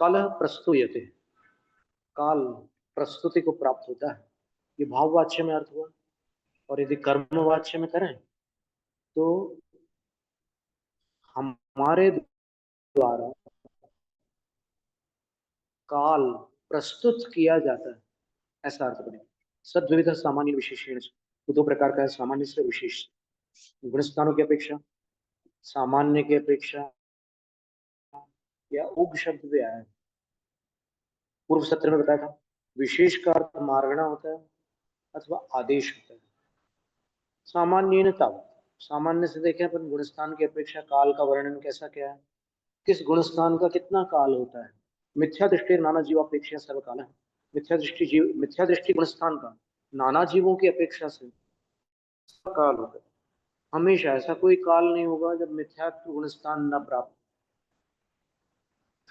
कालः प्रस्तूयते, काल प्रस्तुति को प्राप्त होता है। ये भाववाच्य में अर्थ हुआ। और यदि कर्मवाच्य में करें तो हमारे द्वारा काल प्रस्तुत किया जाता है, ऐसा अर्थ बनेगा। सद्विविध सामान्य विशेषण, तो दो प्रकार का है, सामान्य से विशेष। गुणस्थानों की अपेक्षा, सामान्य की अपेक्षा, या उग शब्द भी आया है। पूर्व सत्र में बताया था विशेष का अर्थ मार्गणा होता है अथवा आदेश होता है। सामान्य तावत्, सामान्य से देखें अपन गुणस्थान की अपेक्षा काल का वर्णन कैसा क्या है, किस गुणस्थान का कितना काल होता है। मिथ्या दृष्टि नाना जीवापेक्षा सर्वकाल है। मिथ्या दृष्टि गुणस्थान का नाना जीवों की अपेक्षा से काल होता है। हमेशा ऐसा कोई काल नहीं होगा जब मिथ्यात्व गुणस्थान न प्राप्त।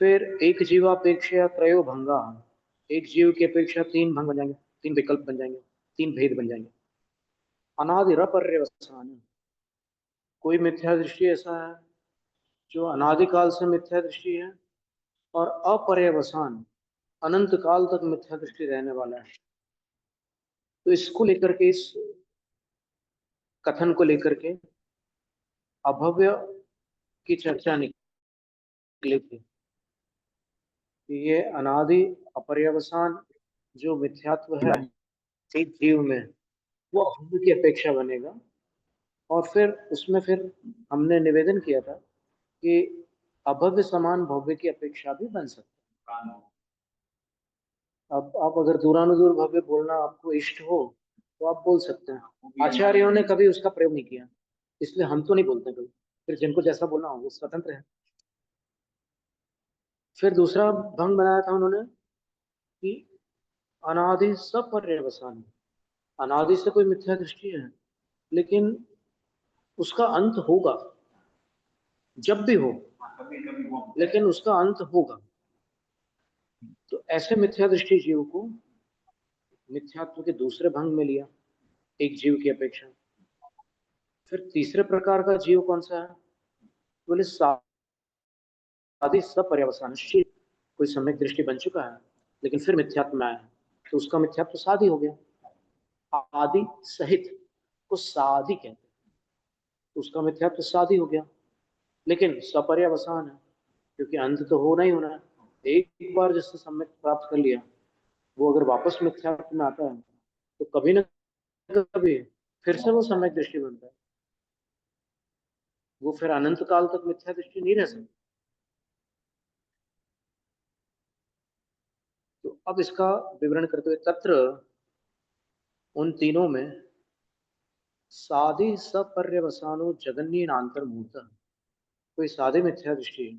फिर एक जीवापेक्षा त्रयो भंगा, एक जीव की अपेक्षा तीन भंग बन जाएंगे, तीन विकल्प बन जाएंगे, तीन भेद बन जाएंगे। अनादिरपर्यवसान, कोई मिथ्या दृष्टि ऐसा है जो अनादिकाल से मिथ्या दृष्टि है और अपर्यवसान अनंत काल तक मिथ्या दृष्टि रहने वाला है। तो इसको लेकर के, इस कथन को लेकर के अभव्य की चर्चा निकली थी। ये अनादि अपर्यवसान जो मिथ्यात्व है एक जीव में, वो अभव्य की अपेक्षा बनेगा। और फिर उसमें फिर हमने निवेदन किया था कि अभव्य समान भव्य की अपेक्षा भी बन सकता है। अब आप अगर दूरानुदूर भव्य बोलना आपको इष्ट हो तो आप बोल सकते हैं। आचार्यों ने कभी उसका प्रयोग नहीं किया, इसलिए हम तो नहीं बोलते कभी। फिर जिनको जैसा बोलना हो वो स्वतंत्र है। फिर दूसरा भंग बनाया था उन्होंने कि अनादि सपर्यवसान, अनादि से कोई मिथ्या दृष्टि है लेकिन उसका अंत होगा, जब भी हो लेकिन उसका अंत होगा। तो ऐसे मिथ्या दृष्टि जीव को मिथ्यात्व के दूसरे भंग में लिया एक जीव की अपेक्षा। फिर तीसरे प्रकार का जीव कौन सा है, बोले सादि सपर्यवसान, कोई सम्यक दृष्टि बन चुका है लेकिन फिर मिथ्यात्व में आया है तो उसका मिथ्यात्व सादी हो गया। आदि सहित को सादी कहते हैं, तो उसका मिथ्यात्व सादी हो गया। लेकिन सपर्यवसान है क्योंकि अंत तो होना ही होना है। एक बार जिससे सम्यक प्राप्त कर लिया वो अगर वापस मिथ्यात्व में आता है तो कभी ना कभी फिर से वो सम्यक दृष्टि बनता है। वो फिर अनंत काल तक मिथ्या दृष्टि नहीं रह सकती। तो अब इसका विवरण करते हुए, तत्र उन तीनों में साधि सपर्यवसानो जगन्यनांतर्मूर्त, कोई साधे मिथ्या दृष्टि है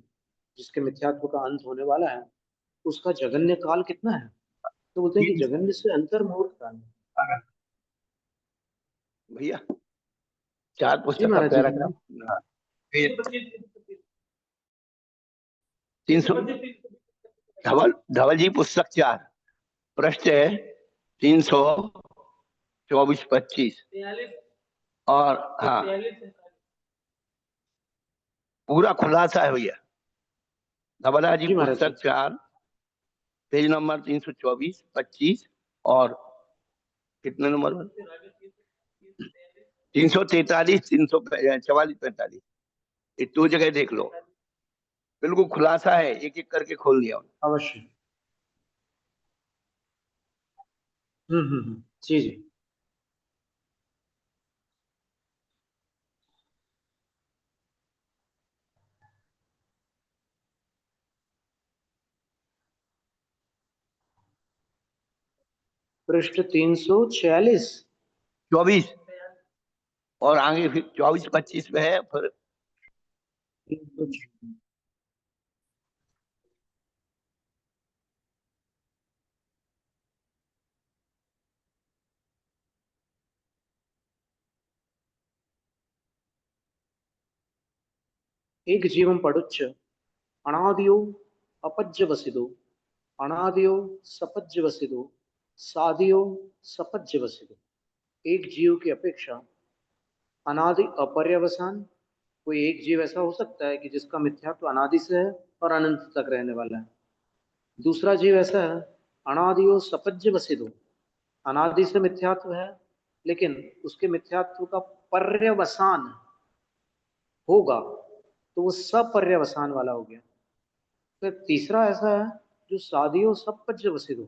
जिसके मिथ्यात्व का अंत होने वाला है, उसका जगन्य काल कितना है, तो बोलते हैं कि जगन्य से अंतर्मुहूर्त काल है। भैया चार जी पुस्तक का महाराज जी। पैराग्राफ 300, धवल धवल जी पुस्तक 4, पृष्ठ है 324-25। और हाँ पूरा खुलासा है भैया। धवला जी पुस्तक 4 पेज नंबर 324-25 और कितने नंबर 343, 344-45, ये दो जगह देख लो, बिल्कुल खुलासा है, एक एक करके खोल दिया अवश्य। जी जी। पृष्ठ 346 24 और आगे फिर 24-25 में है। फिर एक जीवम पड़ुच्च अनादियो अपज्य वसिदो, अनादियो सपज्य वसिदो, सादियो सपज्य वसिदो। एक जीव की अपेक्षा अनादि अपर्यवसान, कोई एक जीव ऐसा हो सकता है कि जिसका मिथ्यात्व अनादि से है और अनंत तक रहने वाला है। दूसरा जीव ऐसा है, अनादियो सपज्य वसिदो, अनादि से मिथ्यात्व है, लेकिन उसके मिथ्यात्व का पर्यवसान होगा तो वो सपर्यवसान वाला हो गया। फिर तीसरा ऐसा है जो सादियो सपज्य वसिदो,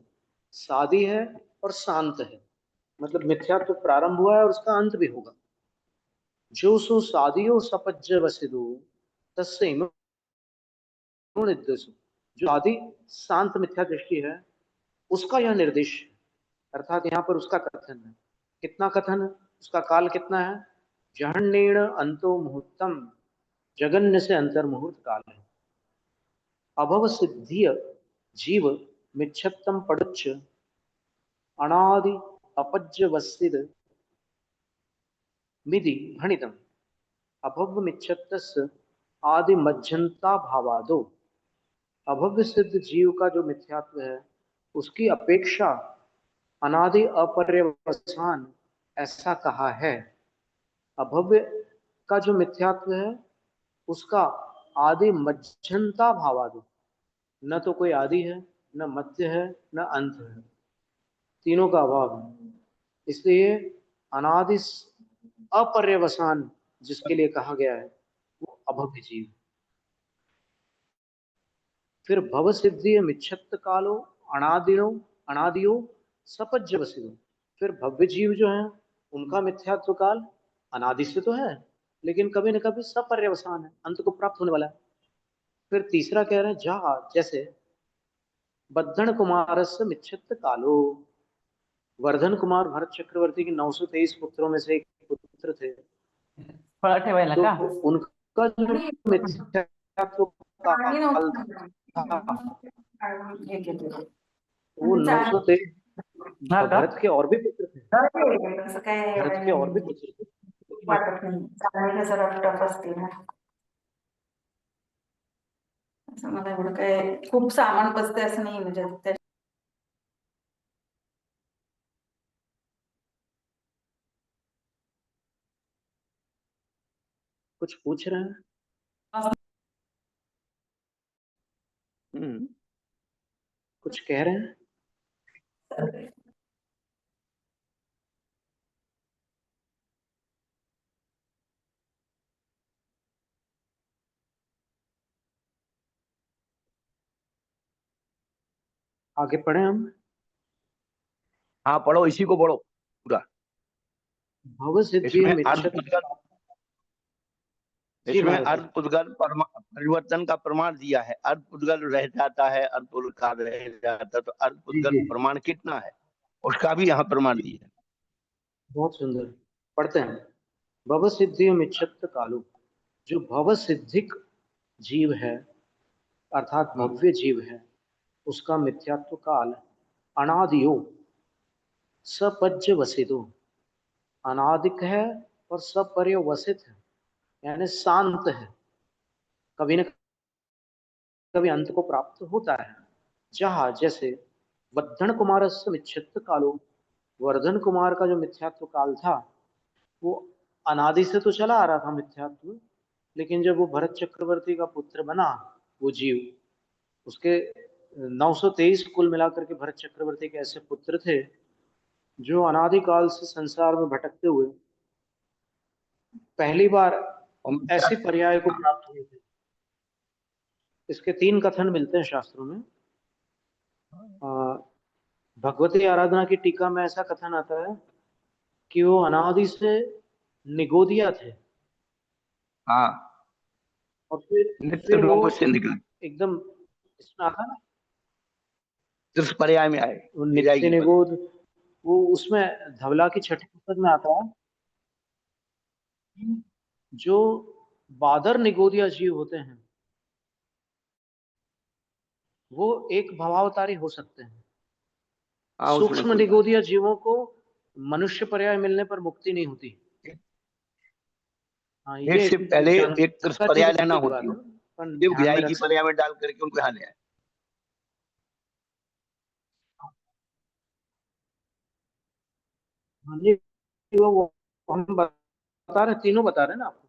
सादी है और शांत है, मतलब मिथ्यात्व प्रारंभ हुआ है और उसका अंत भी होगा। जो सो सादियो सपज्य वसिदो तस्य इमो निर्देश, जो आदि शांत मिथ्या दृष्टि है उसका यह निर्देश है, अर्थात यहाँ पर उसका कथन है। कितना कथन है? उसका काल कितना है? जहन्नेण अंतो मुहूर्तम, जगन्य से अंतर मुहूर्त काल है। अभव सिद्धिय जीव मिच्छत्तम पड़ुच्च अनादि अपज्य वस्सिद मिदि भणितम, अभव मिच्छत्तस्य आदि मध्यंता भावादो, अभव्य सिद्ध जीव का जो मिथ्यात्व है उसकी अपेक्षा अनादि अपर्यवसान ऐसा कहा है। अभव्य का जो मिथ्यात्व है उसका आदि मध्यंता भावादि, न तो कोई आदि है, न मध्य है, न अंत है, तीनों का अभाव है। इसलिए अनादि अपर्यवसान जिसके लिए कहा गया है वो अभव्य जीव। फिर भव सिद्धि मिच्छत्त कालो अनादिनो अनादियो सपज्य वसिदो, फिर भव्य जीव जो है उनका मिथ्यात्व काल अनादि से तो है, लेकिन कभी न कभी सपर्यवसान है, अंत को प्राप्त होने वाला है। फिर तीसरा कह रहे हैं जहा जैसे बद्धन कुमार से मिच्छत्त कालो, वर्धन कुमार भरत चक्रवर्ती के 923 पुत्रों में से एक पुत्र थे, फळं ठेवायला तो का? उनका जो मिथ्यात्व पाणी काल था नव्हतं. एक येते. वो 923, हा का? भरत के और भी पुत्र थे, असं काय भरत के और भी पुत्र थे। वाटत नाही. चालणे जरा टफ असते ना. असं मला एवढं काय खूप सामान बसते असं नाही, म्हणजे कुछ पूछ रहे हैं? कुछ कह रहे हैं? आगे पढ़े हम। हाँ पढ़ो, इसी को पढ़ो पूरा। भव सिद्धि इसमें अर्ध पुद्गल परिवर्तन का प्रमाण दिया है। अर्ध पुद्गल रह जाता है, अर्ध पुद्गल रह जाता है, तो अर्ध पुद्गल प्रमाण कितना है उसका भी यहाँ प्रमाण दिया है। बहुत सुंदर, पढ़ते हैं। भव सिद्धि मिच्छत्त कालो, जो भव सिद्धिक जीव है अर्थात भव्य जीव है उसका मिथ्यात्व काल अनादियो सपज्य वसितो, अनादिक है और सपर्यवसित है, यानी शांत है, कभी न कभी अंत को प्राप्त होता है। जहाँ जैसे वर्धन कुमार से मिच्छत्त कालो, वर्धन कुमार का जो मिथ्यात्व काल था वो अनादि से तो चला आ रहा था मिथ्यात्व, लेकिन जब वो भरत चक्रवर्ती का पुत्र बना वो जीव, उसके 923 कुल मिलाकर के भरत चक्रवर्ती के ऐसे पुत्र थे जो अनादिकाल से संसार में भटकते हुए पहली बार ऐसे पर्याय को प्राप्त हुए थे। इसके 3 कथन मिलते हैं शास्त्रों में। भगवती आराधना की टीका में ऐसा कथन आता है कि वो अनादि से निगोदिया थे। हाँ, और नित्य फिर वो रूप से निकल एकदम इसमें आता ना, जिस पर्याय में आए वो नित्य निगोद, वो उसमें धवला की छठी पुस्तक में आता है जो बादर निगोदिया जीव होते हैं वो एक भवावतारी हो सकते हैं। हाँ, सूक्ष्म निगोदिया जीवों को मनुष्य पर्याय मिलने पर मुक्ति नहीं होती। हाँ, ये से पहले एक पर्याय लेना होती है, ध्यान में गिराई रख की पर्याय में डाल करके उनको यहाँ ले आए। वो हम बता रहे, तीनों बता रहे ना आपको।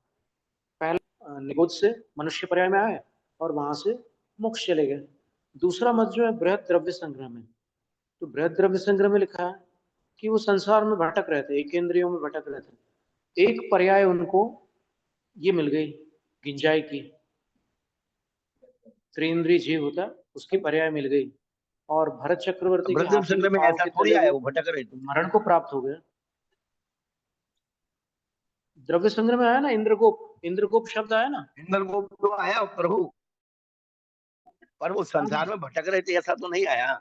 पहले निगोद से मनुष्य पर्याय में आए और वहां से मोक्ष चले गए, दूसरा मत जो है बृहद द्रव्य संग्रह में, तो बृहद द्रव्य संग्रह में लिखा है कि वो संसार में भटक रहे थे, एक इंद्रियों में भटक रहे थे, एक पर्याय उनको ये मिल गई गिंजाई की, त्रिइंद्रिय जीव होता उसकी पर्याय मिल गई, और भरत चक्रवर्ती के बृहद हाथी के संग्रह में पांव ऐसा के थोड़ी तले आया वो वो भटक रहे थे। मरण को प्राप्त हो गया। द्रव्य संग्रह में आया ना, इंद्रगोप, इंद्रगोप शब्द आया ना। इंद्र को तो आया प्रभु, पर वो संसार में भटक रहे थे ऐसा तो नहीं आया।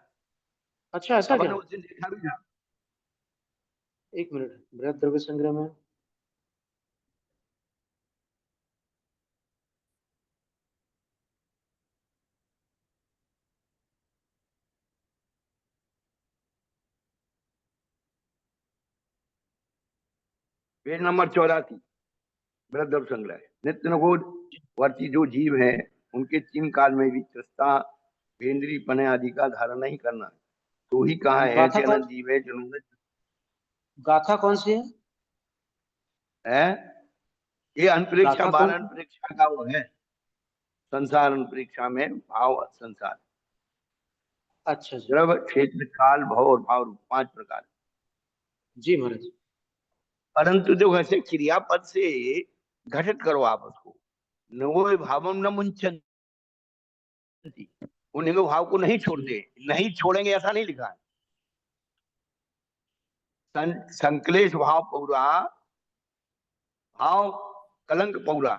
अच्छा, ऐसा अपन क्या? ने उस दिन देखा भी था। एक मिनट, बृहद द्रव्य संग्रह में पेज नंबर 84, बृहद संग्रह। नित्य नगोद वर्ती जो जीव है उनके चिन्ह काल में भी त्रस्ता वेंद्री पने आदि का धारण नहीं करना, तो ही कहा है गाथा ऐसे कौन, अनंत जीव है जिन्होंने गाथा कौन सी है? है। ये अंतरिक्षा गाथा कौन 12 सी? अंतरिक्षा का वो है, संसार अंतरिक्षा में भाव संसार, अच्छा जी, द्रव क्षेत्र काल भव और भाव रूप 5 प्रकार। जी महाराज। परंतु जो ऐसे क्रियापद से घटित करो आप उसको, नवो भावम न मुंचन, उन भाव को नहीं छोड़ते, नहीं छोड़ेंगे ऐसा नहीं लिखा है। संक्लेश भाव पौरा, भाव कलंक पौरा,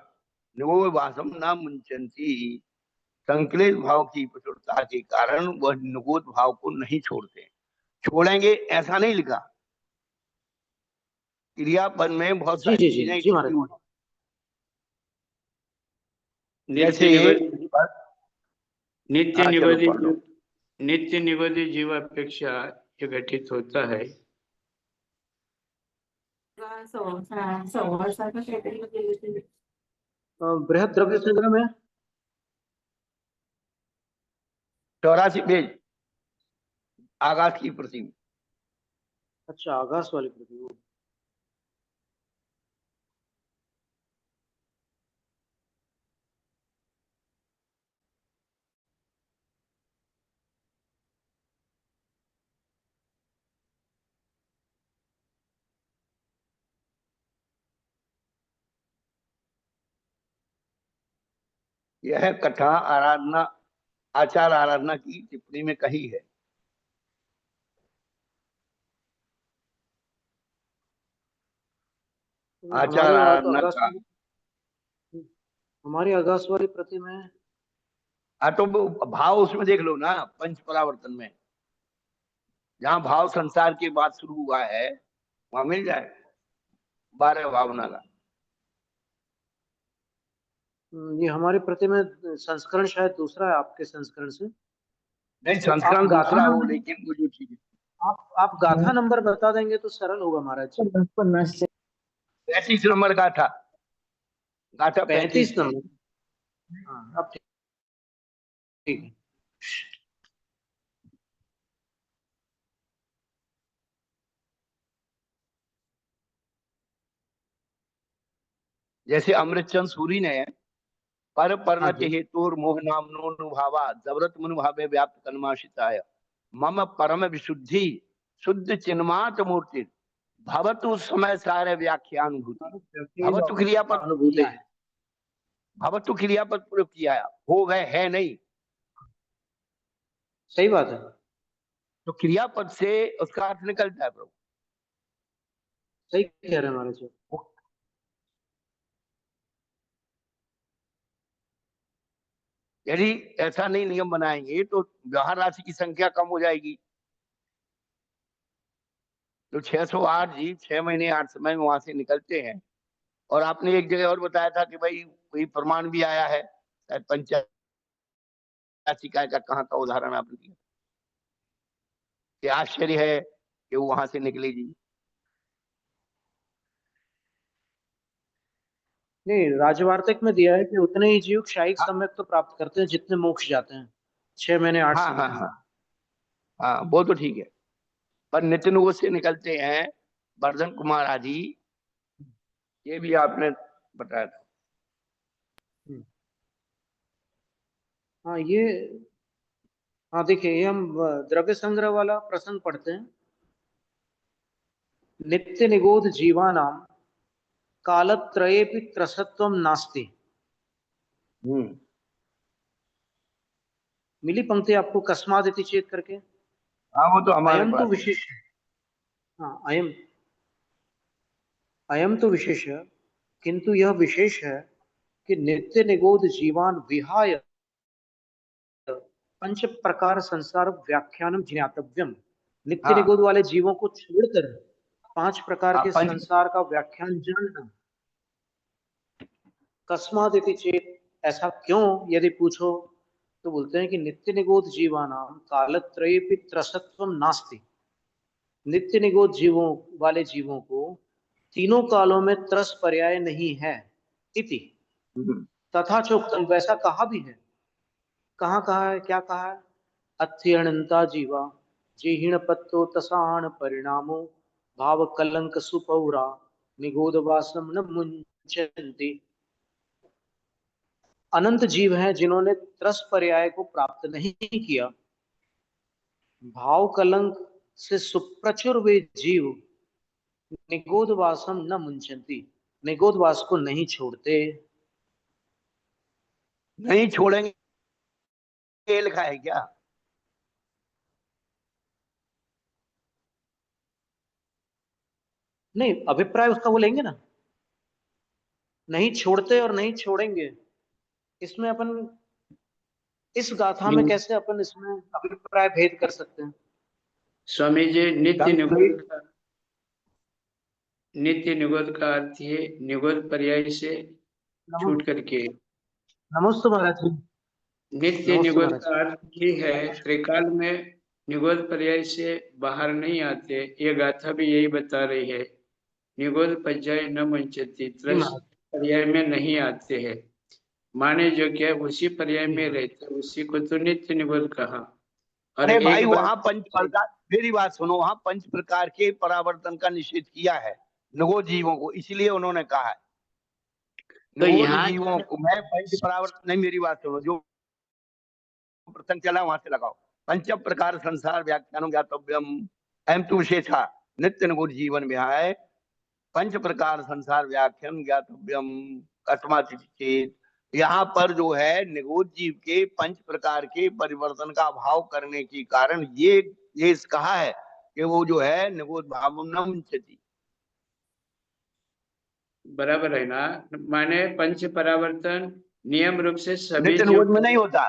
नवो वासम न मुंचनती, संक्लेश भाव की प्रचुरता के कारण वह निगोद भाव को नहीं छोड़ते, छोड़ेंगे ऐसा नहीं लिखा। क्रियापद में बहुत जी सारी जी जी चीजें जी छिपी महाराज। हुई, नित्य जैसे निगोदी, नित्य हाँ चलो निगोदी पढ़ लो। नित्य निगोदी जीव अपेक्षा ये घटित होता है। संवासाचं काहीतरी केलं ते. बृहद द्रव्य संग्रह में 84 पेज, आकाश की प्रतिमा। अच्छा, आकाश वाली पृथ्वी, वो। यह कथा आराधना, आचार आराधना की टिप्पणी में कही है। आचार हमारे वहाँ तो आराधना आकाश का, वाली, हमारी आकाश वाली पृथ्वी में तो भाव उसमें देख लो ना, पंच परावर्तन में जहाँ भाव संसार के बाद शुरू हुआ है वहां मिल जाए 12 भावना का। ये हमारी पृथ्वी में संस्करण शायद दूसरा है आपके संस्करण से। नहीं तो आप संस्करण गाथा दूसरा हो, नंबर, लेकिन वो जो चीज आप गाथा नंबर बता देंगे तो सरल होगा महाराज। 35 नंबर का था, गाथा 35 35। नंबर। हाँ, अब ठीक है। जैसे अमृतचंद सूरी ने पर हाँ परनति जी। हेतु मोह नामनोनुभावा जबरत मुनुभावे व्याप्त कन्माशिताय मम परम विशुद्धि शुद्ध चिन्मात मूर्ति भवतु समय सारे व्याख्यानुभूति। भवतु क्रियापद अनुभूति। किया है, भवतु क्रियापद प्रयोग किया है, हो गए है नहीं, सही बात है। तो क्रियापद से उसका अर्थ निकलता है प्रभु। सही कह रहे हैं महाराज जी। यदि ऐसा नहीं नियम बनाएंगे तो व्यवहार राशि की संख्या कम हो जाएगी। तो 608 जी 6 महीने 8 समय में वहां से निकलते हैं। और आपने एक जगह और बताया था कि भाई कोई प्रमाण भी आया है, शायद पंचायत शिकायत का, कहाँ का उदाहरण आपने दिया कि आश्चर्य है कि वो वहां से निकलेगी। नहीं, राजवार्तिक में दिया है कि उतने ही जीव क्षायिक हाँ सम्यक तो प्राप्त करते हैं जितने मोक्ष जाते हैं 6 महीने 8 हाँ समय हाँ में। हाँ हाँ, वो तो ठीक है, पर नित्य निगोद से निकलते हैं वर्धन कुमार आदि, ये भी आपने बताया था। हाँ, ये हाँ देखिए, ये हम द्रव्य संग्रह वाला प्रसंग पढ़ते हैं। नित्य निगोध जीवानाम कालत्रयेपि त्रसत्वम नास्ति। मिली पंक्ति आपको कस्मादिति चेत करके। हाँ वो तो हमारे अयम तो पास है। विशेष है। हाँ, अयम अयम तो विशेष है, किंतु यह विशेष है कि नित्य निगोध जीवान विहाय पंच प्रकार संसार व्याख्यानम ज्ञातव्यम। नित्य हाँ निगोध वाले जीवों को छोड़कर 5 प्रकार हाँ, के पंच संसार का व्याख्यान जानना। कस्मादिति चेत, ऐसा क्यों यदि पूछो तो बोलते हैं कि नित्य निगोध जीवानाम कालत्रयेपि त्रसत्वम नास्ति। नित्य निगोध जीवों वाले जीवों को तीनों कालों में त्रस पर्याय नहीं है। इति तथा चोक्तम, वैसा कहा भी है। कहाँ कहा है, क्या कहा है? अत्यणंता जीवा जेहिण पत्तो तसाण परिणामो भाव कलंक सुपौरा निगोध वासम न मुंचन्ति। अनंत जीव हैं जिन्होंने त्रस पर्याय को प्राप्त नहीं किया। भाव कलंक से सुप्रचुर वे जीव निगोध वासम न मुंचन्ति, निगोध वास को नहीं छोड़ते। नहीं छोड़ेंगे, ये लिखा है क्या? नहीं, अभिप्राय उसका वो लेंगे ना, नहीं छोड़ते और नहीं छोड़ेंगे। इसमें अपन इस गाथा में कैसे अपन इसमें अभिप्राय भेद कर सकते हैं? स्वामी जी, नित्य निगोध का अर्थ ये निगोध पर्याय से छूट करके। नमस्ते महाराज जी। नित्य नमस्ते निगोध महाराज। का अर्थ ये है त्रिकाल में निगोध पर्याय से बाहर नहीं आते। ये गाथा भी यही बता रही है। निगोध पर्याय न मुंचति, जी त्रस महाराज। पर्याय में नहीं आते हैं। माने जो क्या उसी पर्याय जी में हाँ। रहते, उसी को तो नित्य निगोध कहा। और अरे भाई एक बात वहां पंच प्रकार, मेरी बात सुनो, वहां पंच प्रकार के परावर्तन का निषेध किया है निगोध जीवों को, इसलिए उन्होंने कहा है तो निगोध यहाँ जीवों को मैं पंच परावर्तन नहीं। मेरी बात सुनो, जो प्रसंग चला वहां से लगाओ। पंच प्रकार संसार व्याख्यानों ज्ञातव्यम एम तु विशेषा नित्य निगोध जीवन विहाय पंच प्रकार संसार व्याख्यान ज्ञातव्यम कस्मात् चेत। यहाँ पर जो है निगोध जीव के पंच प्रकार के परिवर्तन का भाव करने के कारण ये कहा है कि वो जो है निगोध भाव न मुंचति। बराबर है ना। माने पंच परावर्तन नियम रूप से सभी नित्य जीव, निगोध में नहीं होता।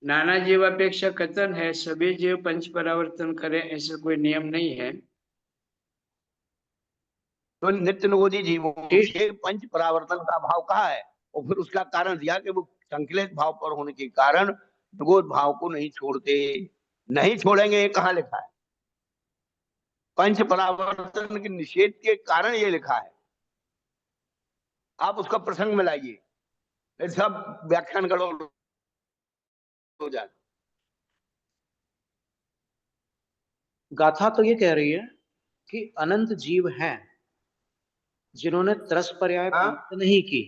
नाना जीव अपेक्षा कथन है सभी जीव पंच परावर्तन करें, ऐसा कोई नियम नहीं है। तो नित्य निगोधी जीवों शेष के पंच परावर्तन का भाव कहा है और फिर उसका कारण दिया कि वो संकलित भाव पर होने के कारण निगोध भाव को नहीं छोड़ते। नहीं छोड़ेंगे, ये कहाँ लिखा है? पंच परावर्तन के निषेध के कारण ये लिखा है। आप उसका प्रसंग में लाइए, सब व्याख्यान गड़बड़ हो जाए। गाथा तो ये कह रही है कि अनंत जीव हैं जिन्होंने त्रस पर्याय हाँ प्राप्त नहीं की।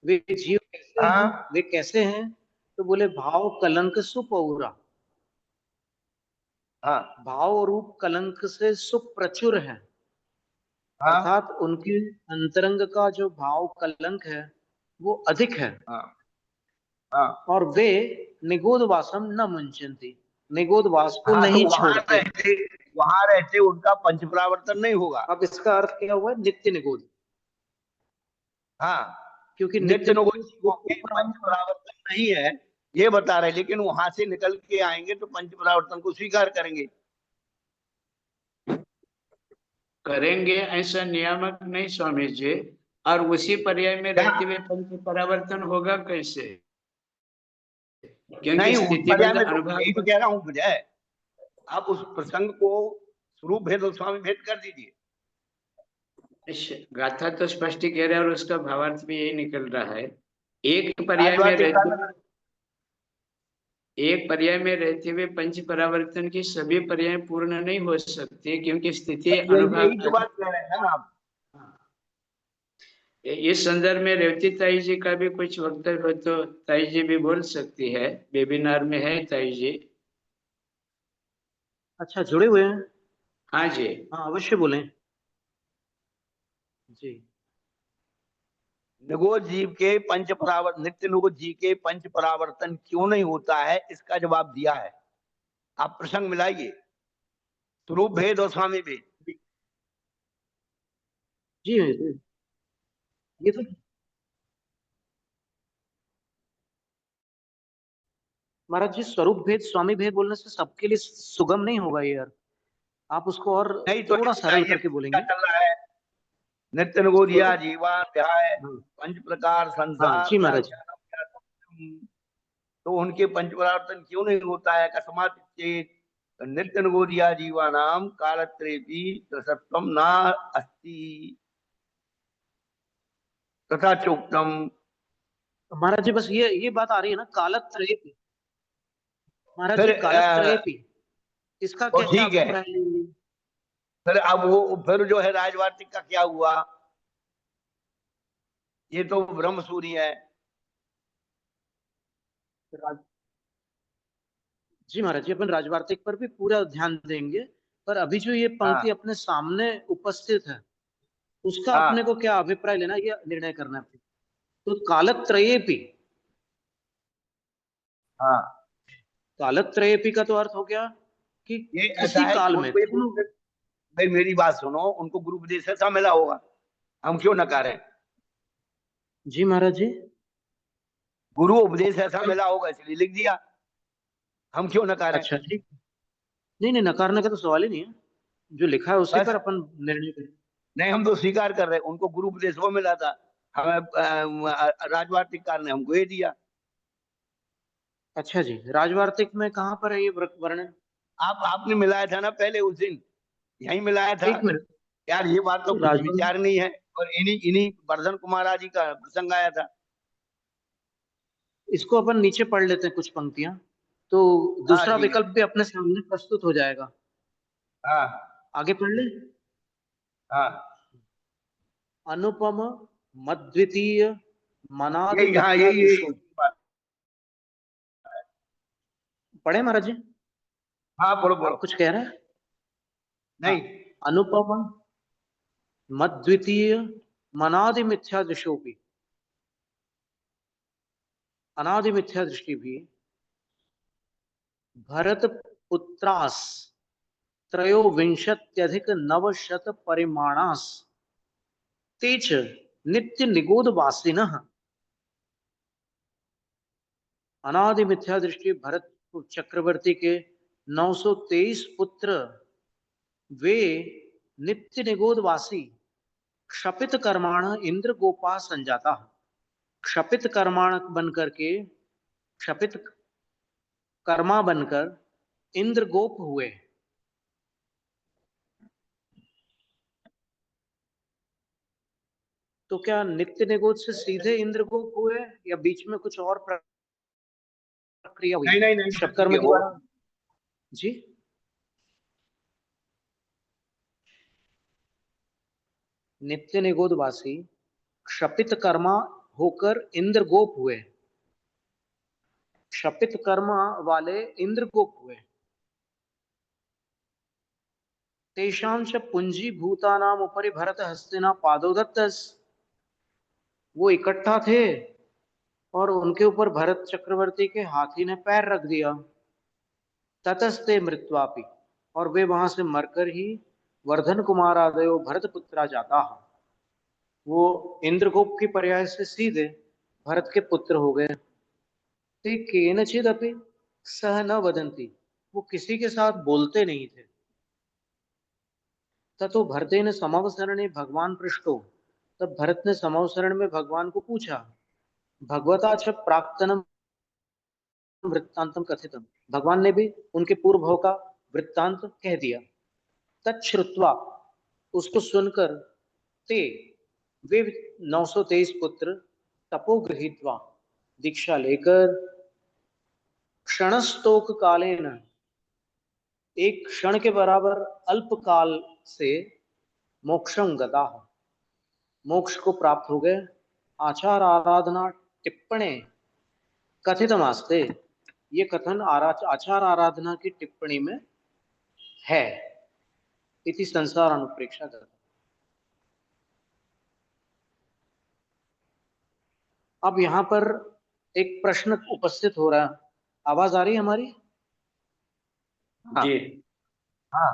वे जीव कैसे हैं? हाँ वे कैसे हैं? तो बोले भाव कलंक सुपौरा। हाँ भाव रूप कलंक से सुप्रचुर है, हाँ अर्थात उनकी अंतरंग का जो भाव कलंक है वो अधिक है। हाँ हाँ और वे निगोध वासम न मुंचन्ति, निगोध वास को हाँ, तो नहीं छोड़ते। वहां रहते उनका पंच परावर्तन नहीं होगा। अब इसका अर्थ क्या हुआ? नित्य निगोध। हाँ, क्योंकि नित्य नित्य निगोध निगोध वो जीवों के ऊपर पंच परावर्तन नहीं है ये बता रहे, लेकिन वहां से निकल के आएंगे तो पंच परावर्तन को स्वीकार करेंगे। करेंगे ऐसा नियामक नहीं स्वामी जी। और उसी पर्याय में क्या? रहते हुए पंच परावर्तन होगा कैसे? क्योंकि नहीं, उस पर्याय स्थितिबद्ध में तो अनुभव। यही तो कह रहा हूँ विजय, आप उस प्रसंग को स्वरूप भेद और स्वामी भेद कर दीजिए। गाथा तो स्पष्ट ही कह रहे हैं और उसका भावार्थ भी यही निकल रहा है। एक पर्याय में राजवाद रहते एक पर्याय में रहते हुए पंच परावर्तन की सभी पर्याय पूर्ण नहीं हो सकते, क्योंकि स्थिति यही तो अनुभव। बात कह रहे हैं ना आप। इस संदर्भ में रेवती ताई जी का भी कुछ वक्तव्य हो तो ताई जी भी बोल सकती है, वेबिनार में है ताई जी। अच्छा, जुड़े हुए हैं? हाँ जी। हाँ, अवश्य बोलें जी। निगोद जीव के पंच परावर्तन, नित्य निगोद जी के पंच परावर्तन क्यों नहीं होता है, इसका जवाब दिया है। आप प्रसंग मिलाइए, स्वरूप भेद और स्वामी भेद। जी ये तो महाराज जी, स्वरूप भेद स्वामी भेद बोलने से सबके लिए सुगम नहीं होगा ये यार। आप उसको और नहीं तो थोड़ा सरल बताइए करके क्या बोलेंगे। चल रहा है। नित्य निगोदिया स्वरूप, जीवन ध्याय हाँ पंच प्रकार हाँ संसार जी महाराज। व्याख्यानम ज्ञातम। तो उनके पंच परावर्तन क्यों नहीं होता है, अकस्मात चेत नित्य निगोदिया जीवानाम कालत्रेपि रसत्वम न अस्ति तथा चोक्तम। महाराज जी, बस ये बात आ रही है ना, कालत्रयेपि। महाराज फिर जी, कालत्रयेपि, इसका वो क्या ठीक है, अभिप्राय लेंगे? फिर अब वो फिर जो है राजवार्तिक का क्या हुआ, ये तो ब्रह्म सूरी है। राज- जी महाराज जी, अपन राजवार्तिक पर भी पूरा ध्यान देंगे, पर अभी जो ये पंक्ति हाँ अपने सामने उपस्थित है, उसका अपने को हाँ क्या अभिप्राय लेना, ये निर्णय करना है। तो कालत्रयेपि, हाँ, कालत्रयेपि का तो अर्थ हो गया कि ये ऐसा किसी है कि काल में उनको ये तीनों। भाई मेरी बात सुनो, उनको गुरु उपदेश ऐसा मिला होगा, हम क्यों नकारें। जी महाराज जी। गुरु उपदेश ऐसा मिला होगा इसलिए लिख दिया, हम क्यों नकारें। अच्छा ठीक, नहीं नहीं, नकारने का तो सवाल ही नहीं है। जो लिखा है उसी बस, पर अपन निर्णय करें। नहीं हम तो स्वीकार कर रहे हैं, उनको गुरु उपदेश वो मिला था, हमें राजवार्तिककार ने हमको ये दिया। अच्छा जी, राजवार्तिक में कहाँ पर है ये वर्णन? आपने मिलाया था ना पहले उस दिन, यही मिलाया था। एक मिनट। यार ये बात तो कुछ राजवार्तिक, विचार नहीं है। और इन्हीं इन्हीं वर्धन कुमार जी का प्रसंग आया था। इसको अपन नीचे पढ़ लेते हैं कुछ पंक्तियां, तो हाँ दूसरा ठीक है। विकल्प भी अपने सामने प्रस्तुत हो जाएगा। हाँ आगे पढ़ ले। हाँ, अनुपम मद्वितीय मनादि यही, हाँ मिथ्या यही दृशो। बात। पढ़े महाराज जी? हाँ बोलो बोलो। आप कुछ कह रहे हैं? हाँ। नहीं, अनुपम मद्वितीय मनादि मिथ्या दृशो भी, अनादि मिथ्या दृष्टि भी, भरत पुत्रास त्रयोविंशत्यधिक नवशत परिमाणास तेच नित्य निगोद वासिनः। अनादि मिथ्या दृष्टि भरत चक्रवर्ती के 923 पुत्र, वे नित्य निगोद वासी क्षपित कर्माण इंद्र गोपा संजाता। क्षपित कर्माण बनकर के, क्षपित कर्मा बनकर इंद्र गोप हुए। तो क्या नित्य निगोद से सीधे इंद्र गोप हुए, या बीच में कुछ और प्रक्रिया हुई? नहीं नहीं नहीं, शक्कर्म वो द्वारा? जी, नित्य निगोदवासी क्षपित कर्मा होकर इंद्र गोप हुए। क्षपित कर्मा वाले इंद्र गोप हुए। तेषां च पुंजी भूतानाम उपरि भरत हस्तिना पादोदत्तस, वो इकट्ठा थे और उनके ऊपर भरत चक्रवर्ती के हाथी ने पैर रख दिया। ततस्ते मृत्वापि, और वे वहां से मरकर ही वर्धन कुमार आदयो भरत पुत्रा जाता, वो इंद्रगोप की पर्याय से सीधे भरत के पुत्र हो गए। ते केनचिदपि सह न वदंती, वो किसी के साथ बोलते नहीं थे। ततो भरतेन समवसरणे भगवान पृष्ठो, तब भरत ने समवसरण में भगवान को पूछा। भगवता च प्राक्तनम वृत्तांतम कथितम, भगवान ने भी उनके पूर्व भव का वृत्तांत कह दिया। तच्छ्रुत्वा, उसको सुनकर, ते, वे 923 पुत्र तपो गृहीत्वा, दीक्षा लेकर, क्षणस्तोक कालेन, एक क्षण के बराबर अल्प काल से, मोक्षम गता, मोक्ष को प्राप्त हो गए। आचार आराधना टिप्पणे कथितमास्ते, ये कथन आचार आराधना की टिप्पणी में है। इति संसार अनुप्रेक्षा करता। अब यहां पर एक प्रश्न उपस्थित हो रहा है। आवाज आ रही है हमारी? जी हाँ,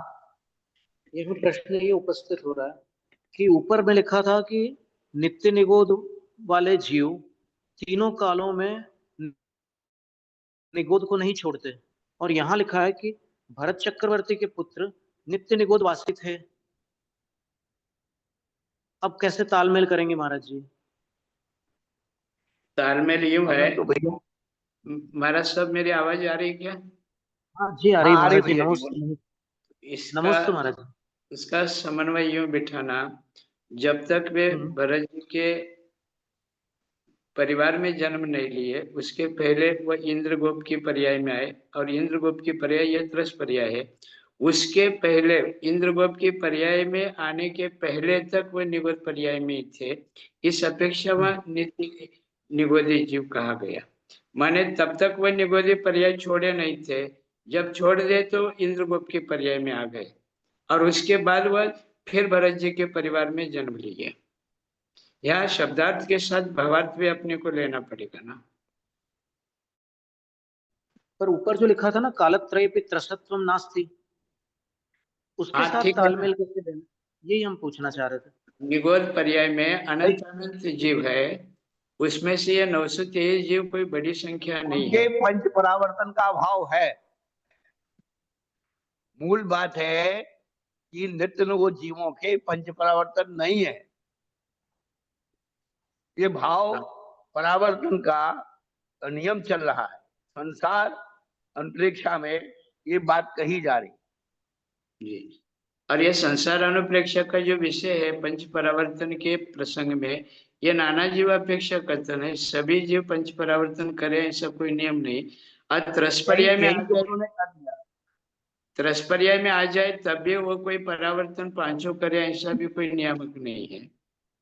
ये भी प्रश्न ये उपस्थित हो रहा है कि ऊपर में लिखा था कि नित्य निगोद वाले जीव तीनों कालों में निगोद को नहीं छोड़ते, और यहां लिखा है कि भरत चक्रवर्ती के पुत्र नित्य निगोद वासी थे। अब कैसे तालमेल करेंगे महाराज जी? तालमेल यूं है। अगर तो भैया, महाराज साहब, मेरी आवाज आ रही है क्या? हाँ जी आ रही हाँ है आ रही महाराज जी। भैया जी, बोलो। नमस्ते। इसका नमस्ते महाराज जी। इसका समन्वय यूं बिठाना, जब तक वे हम्म, भरत जी के परिवार में जन्म नहीं लिए उसके पहले वह इंद्रगुप्त की पर्याय में आए, और इंद्रगुप्त की पर्याय यह त्रस पर्याय है। उसके पहले इंद्रगुप्त की पर्याय में आने के पहले तक वह निगोद पर्याय में ही थे। इस अपेक्षा वह नित्य निगोदी जीव कहा गया। माने तब तक वह निगोदी पर्याय छोड़े नहीं थे, जब छोड़ दे तो इंद्रगुप्त की पर्याय में आ गए, और उसके बाद वह फिर भरत जी के परिवार में जन्म लिए। यह शब्दार्थ के साथ भावार्थ भी अपने को लेना पड़ेगा ना। पर ऊपर जो लिखा था ना, कालत्रय पे त्रसत्वम नास्ति, उसके हाँ साथ ठीक है ना। तालमेल कैसे देना, यही हम पूछना चाह रहे थे। निगोद पर्याय में भाई, अनंत अनंत जीव है, उसमें से ये 923 जीव कोई बड़ी संख्या नहीं उनके है। पंच परावर्तन का अभाव है। मूल बात है कि नित्य वो जीवों के पंच परावर्तन नहीं है। ये भाव परावर्तन का नियम चल रहा है संसार अंतरिक्षा में, ये बात कही जा रही। जी। और ये संसार अनुप्रेक्षा का जो विषय है पंच परावर्तन के प्रसंग में, ये नाना जीव अपेक्षा कथन है। सभी जीव पंच परावर्तन करें ऐसा कोई नियम नहीं। और यही त्रस्पर्याय में आ यही तो जाए, उन्होंने कर दिया। त्रस्पर्याय में आ जाए तब भी वो कोई परावर्तन पांचों करे ऐसा भी कोई नियामक नहीं है।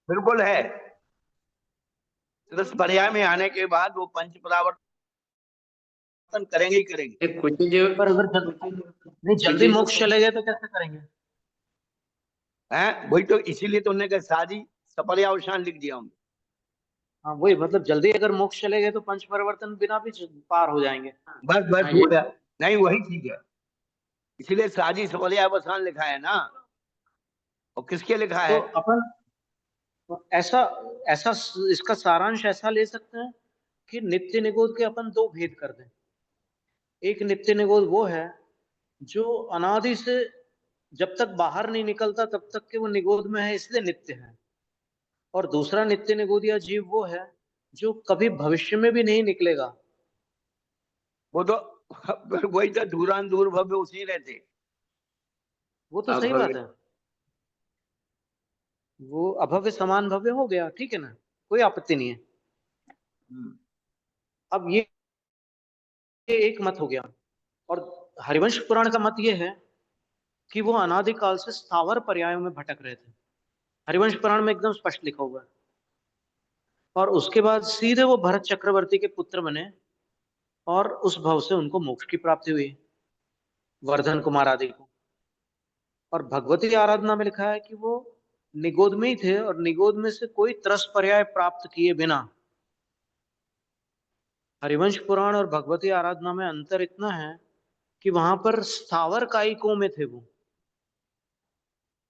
बिल्कुल है। दस पर्याय में आने के बाद वो पंच परावर्तन करेंगे ही करेंगे। ये कुछ जीव पर अगर नहीं कुछ जल्दी जीव मोक्ष चले गए तो कैसे करेंगे? हैं, वही तो इसीलिए तो उन्होंने कहा शादी सपर्यावसान लिख दिया हमने। हाँ वही, मतलब जल्दी अगर मोक्ष चले गए तो पंच परिवर्तन बिना भी पार हो जाएंगे। बस बस हाँ हो ये गया। नहीं वही ठीक है, इसीलिए शादी सपर्यावसान लिखा है ना। और किसके लिखा तो है? अपन ऐसा ऐसा इसका सारांश ऐसा ले सकते हैं कि नित्य निगोद के अपन दो भेद कर दें। एक नित्य निगोद वो है जो अनादि से जब तक बाहर नहीं निकलता तब तक के वो निगोद में है, इसलिए नित्य है। और दूसरा नित्य निगोदिया जीव वो है जो कभी भविष्य में भी नहीं निकलेगा। वो तो वही तो दूरान दूर भव्य उसी रहते। वो तो अब सही बात है, वो अभव्य समान भव्य हो गया, ठीक है ना, कोई आपत्ति नहीं है। अब ये एक मत हो गया। और हरिवंश पुराण का मत ये है कि वो अनादिकाल से स्थावर पर्यायों में भटक रहे थे। हरिवंश पुराण में एकदम स्पष्ट लिखा हुआ है। और उसके बाद सीधे वो भरत चक्रवर्ती के पुत्र बने, और उस भव से उनको मोक्ष की प्राप्ति हुई, वर्धन कुमार आदि को। और भगवती आराधना में लिखा है कि वो निगोद में ही थे, और निगोद में से कोई त्रस पर्याय प्राप्त किए बिना। हरिवंश पुराण और भगवती आराधना में अंतर इतना है कि वहां पर स्थावर कायिकों में थे वो,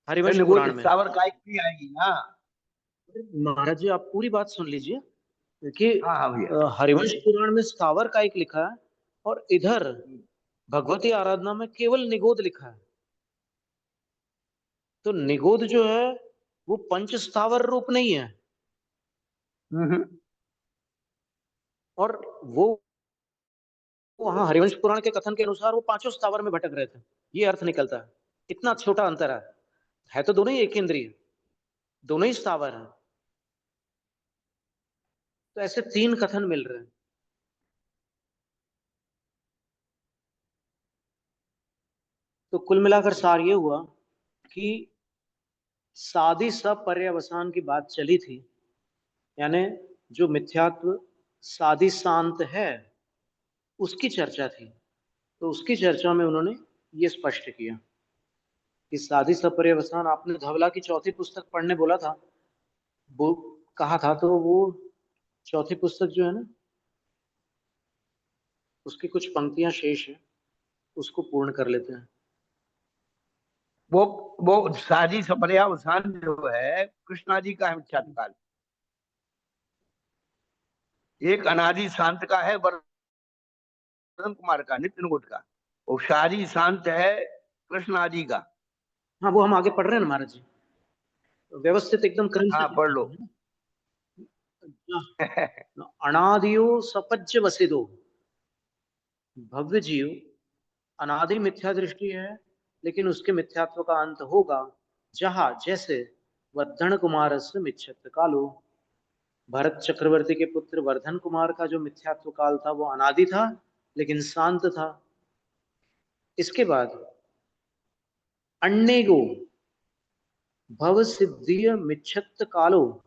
हरिवंश वो पुराण में। सावर काय भी आएगी ना। महाराज जी आप पूरी बात सुन लीजिए कि हाँ हाँ भैया। हरिवंश पुराण में स्थावर कायिक लिखा है, और इधर भगवती आराधना में केवल निगोद लिखा है। तो निगोद जो है वो पंच स्थावर रूप नहीं है। हम्म। और वो वहां हरिवंश पुराण के कथन के अनुसार वो पांचों स्थावर में भटक रहे थे, ये अर्थ निकलता है। इतना छोटा अंतर है तो दोनों ही एक इंद्रिय, दोनों ही स्थावर हैं। तो ऐसे तीन कथन मिल रहे हैं। तो कुल मिलाकर सार ये हुआ कि सादी सपर्यवसान की बात चली थी, यानी जो मिथ्यात्व सादी शांत है उसकी चर्चा थी। तो उसकी चर्चा में उन्होंने ये स्पष्ट किया कि सादी सपर्यवसान, आपने धवला की चौथी पुस्तक पढ़ने बोला था, वो कहा था, तो वो चौथी पुस्तक जो है ना, उसकी कुछ पंक्तियां शेष है, उसको पूर्ण कर लेते हैं। वो सादी सपर्यावसान जो है कृष्णा जी का है मिथ्यात्व काल, एक अनादि शांत का है वर्धन कुमार का, नितिन गुट का, और शादी शांत है कृष्ण आदि का। हाँ, वो हम आगे पढ़ रहे हैं ना महाराज जी, व्यवस्थित एकदम क्रम से हाँ पढ़ लो। अनादियो सपज्य वसिदो, भव्य जीव अनादि मिथ्या दृष्टि है, लेकिन उसके मिथ्यात्व का अंत होगा जहां, जैसे वर्धन कुमार से मिच्छत कालो, भरत चक्रवर्ती के पुत्र वर्धन कुमार का जो मिथ्यात्व काल था वो अनादि था लेकिन शांत था। इसके बाद अन्नेगो भव सिद्धिय मिच्छत कालो,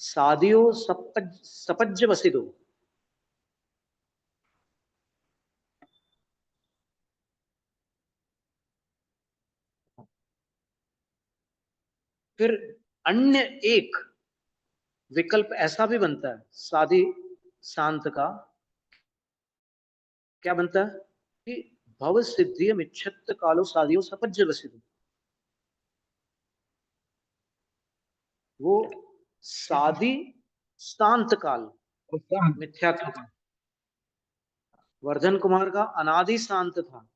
सादियो सपज्य वसिदो। फिर अन्य एक विकल्प ऐसा भी बनता है सादी शांत का, क्या बनता है कि भव सिद्धि मिच्छत कालो सादियो सपज्य वसिदो। वो सादी शांत काल मिथ्यात्व का, वर्धन कुमार का अनादि शांत था,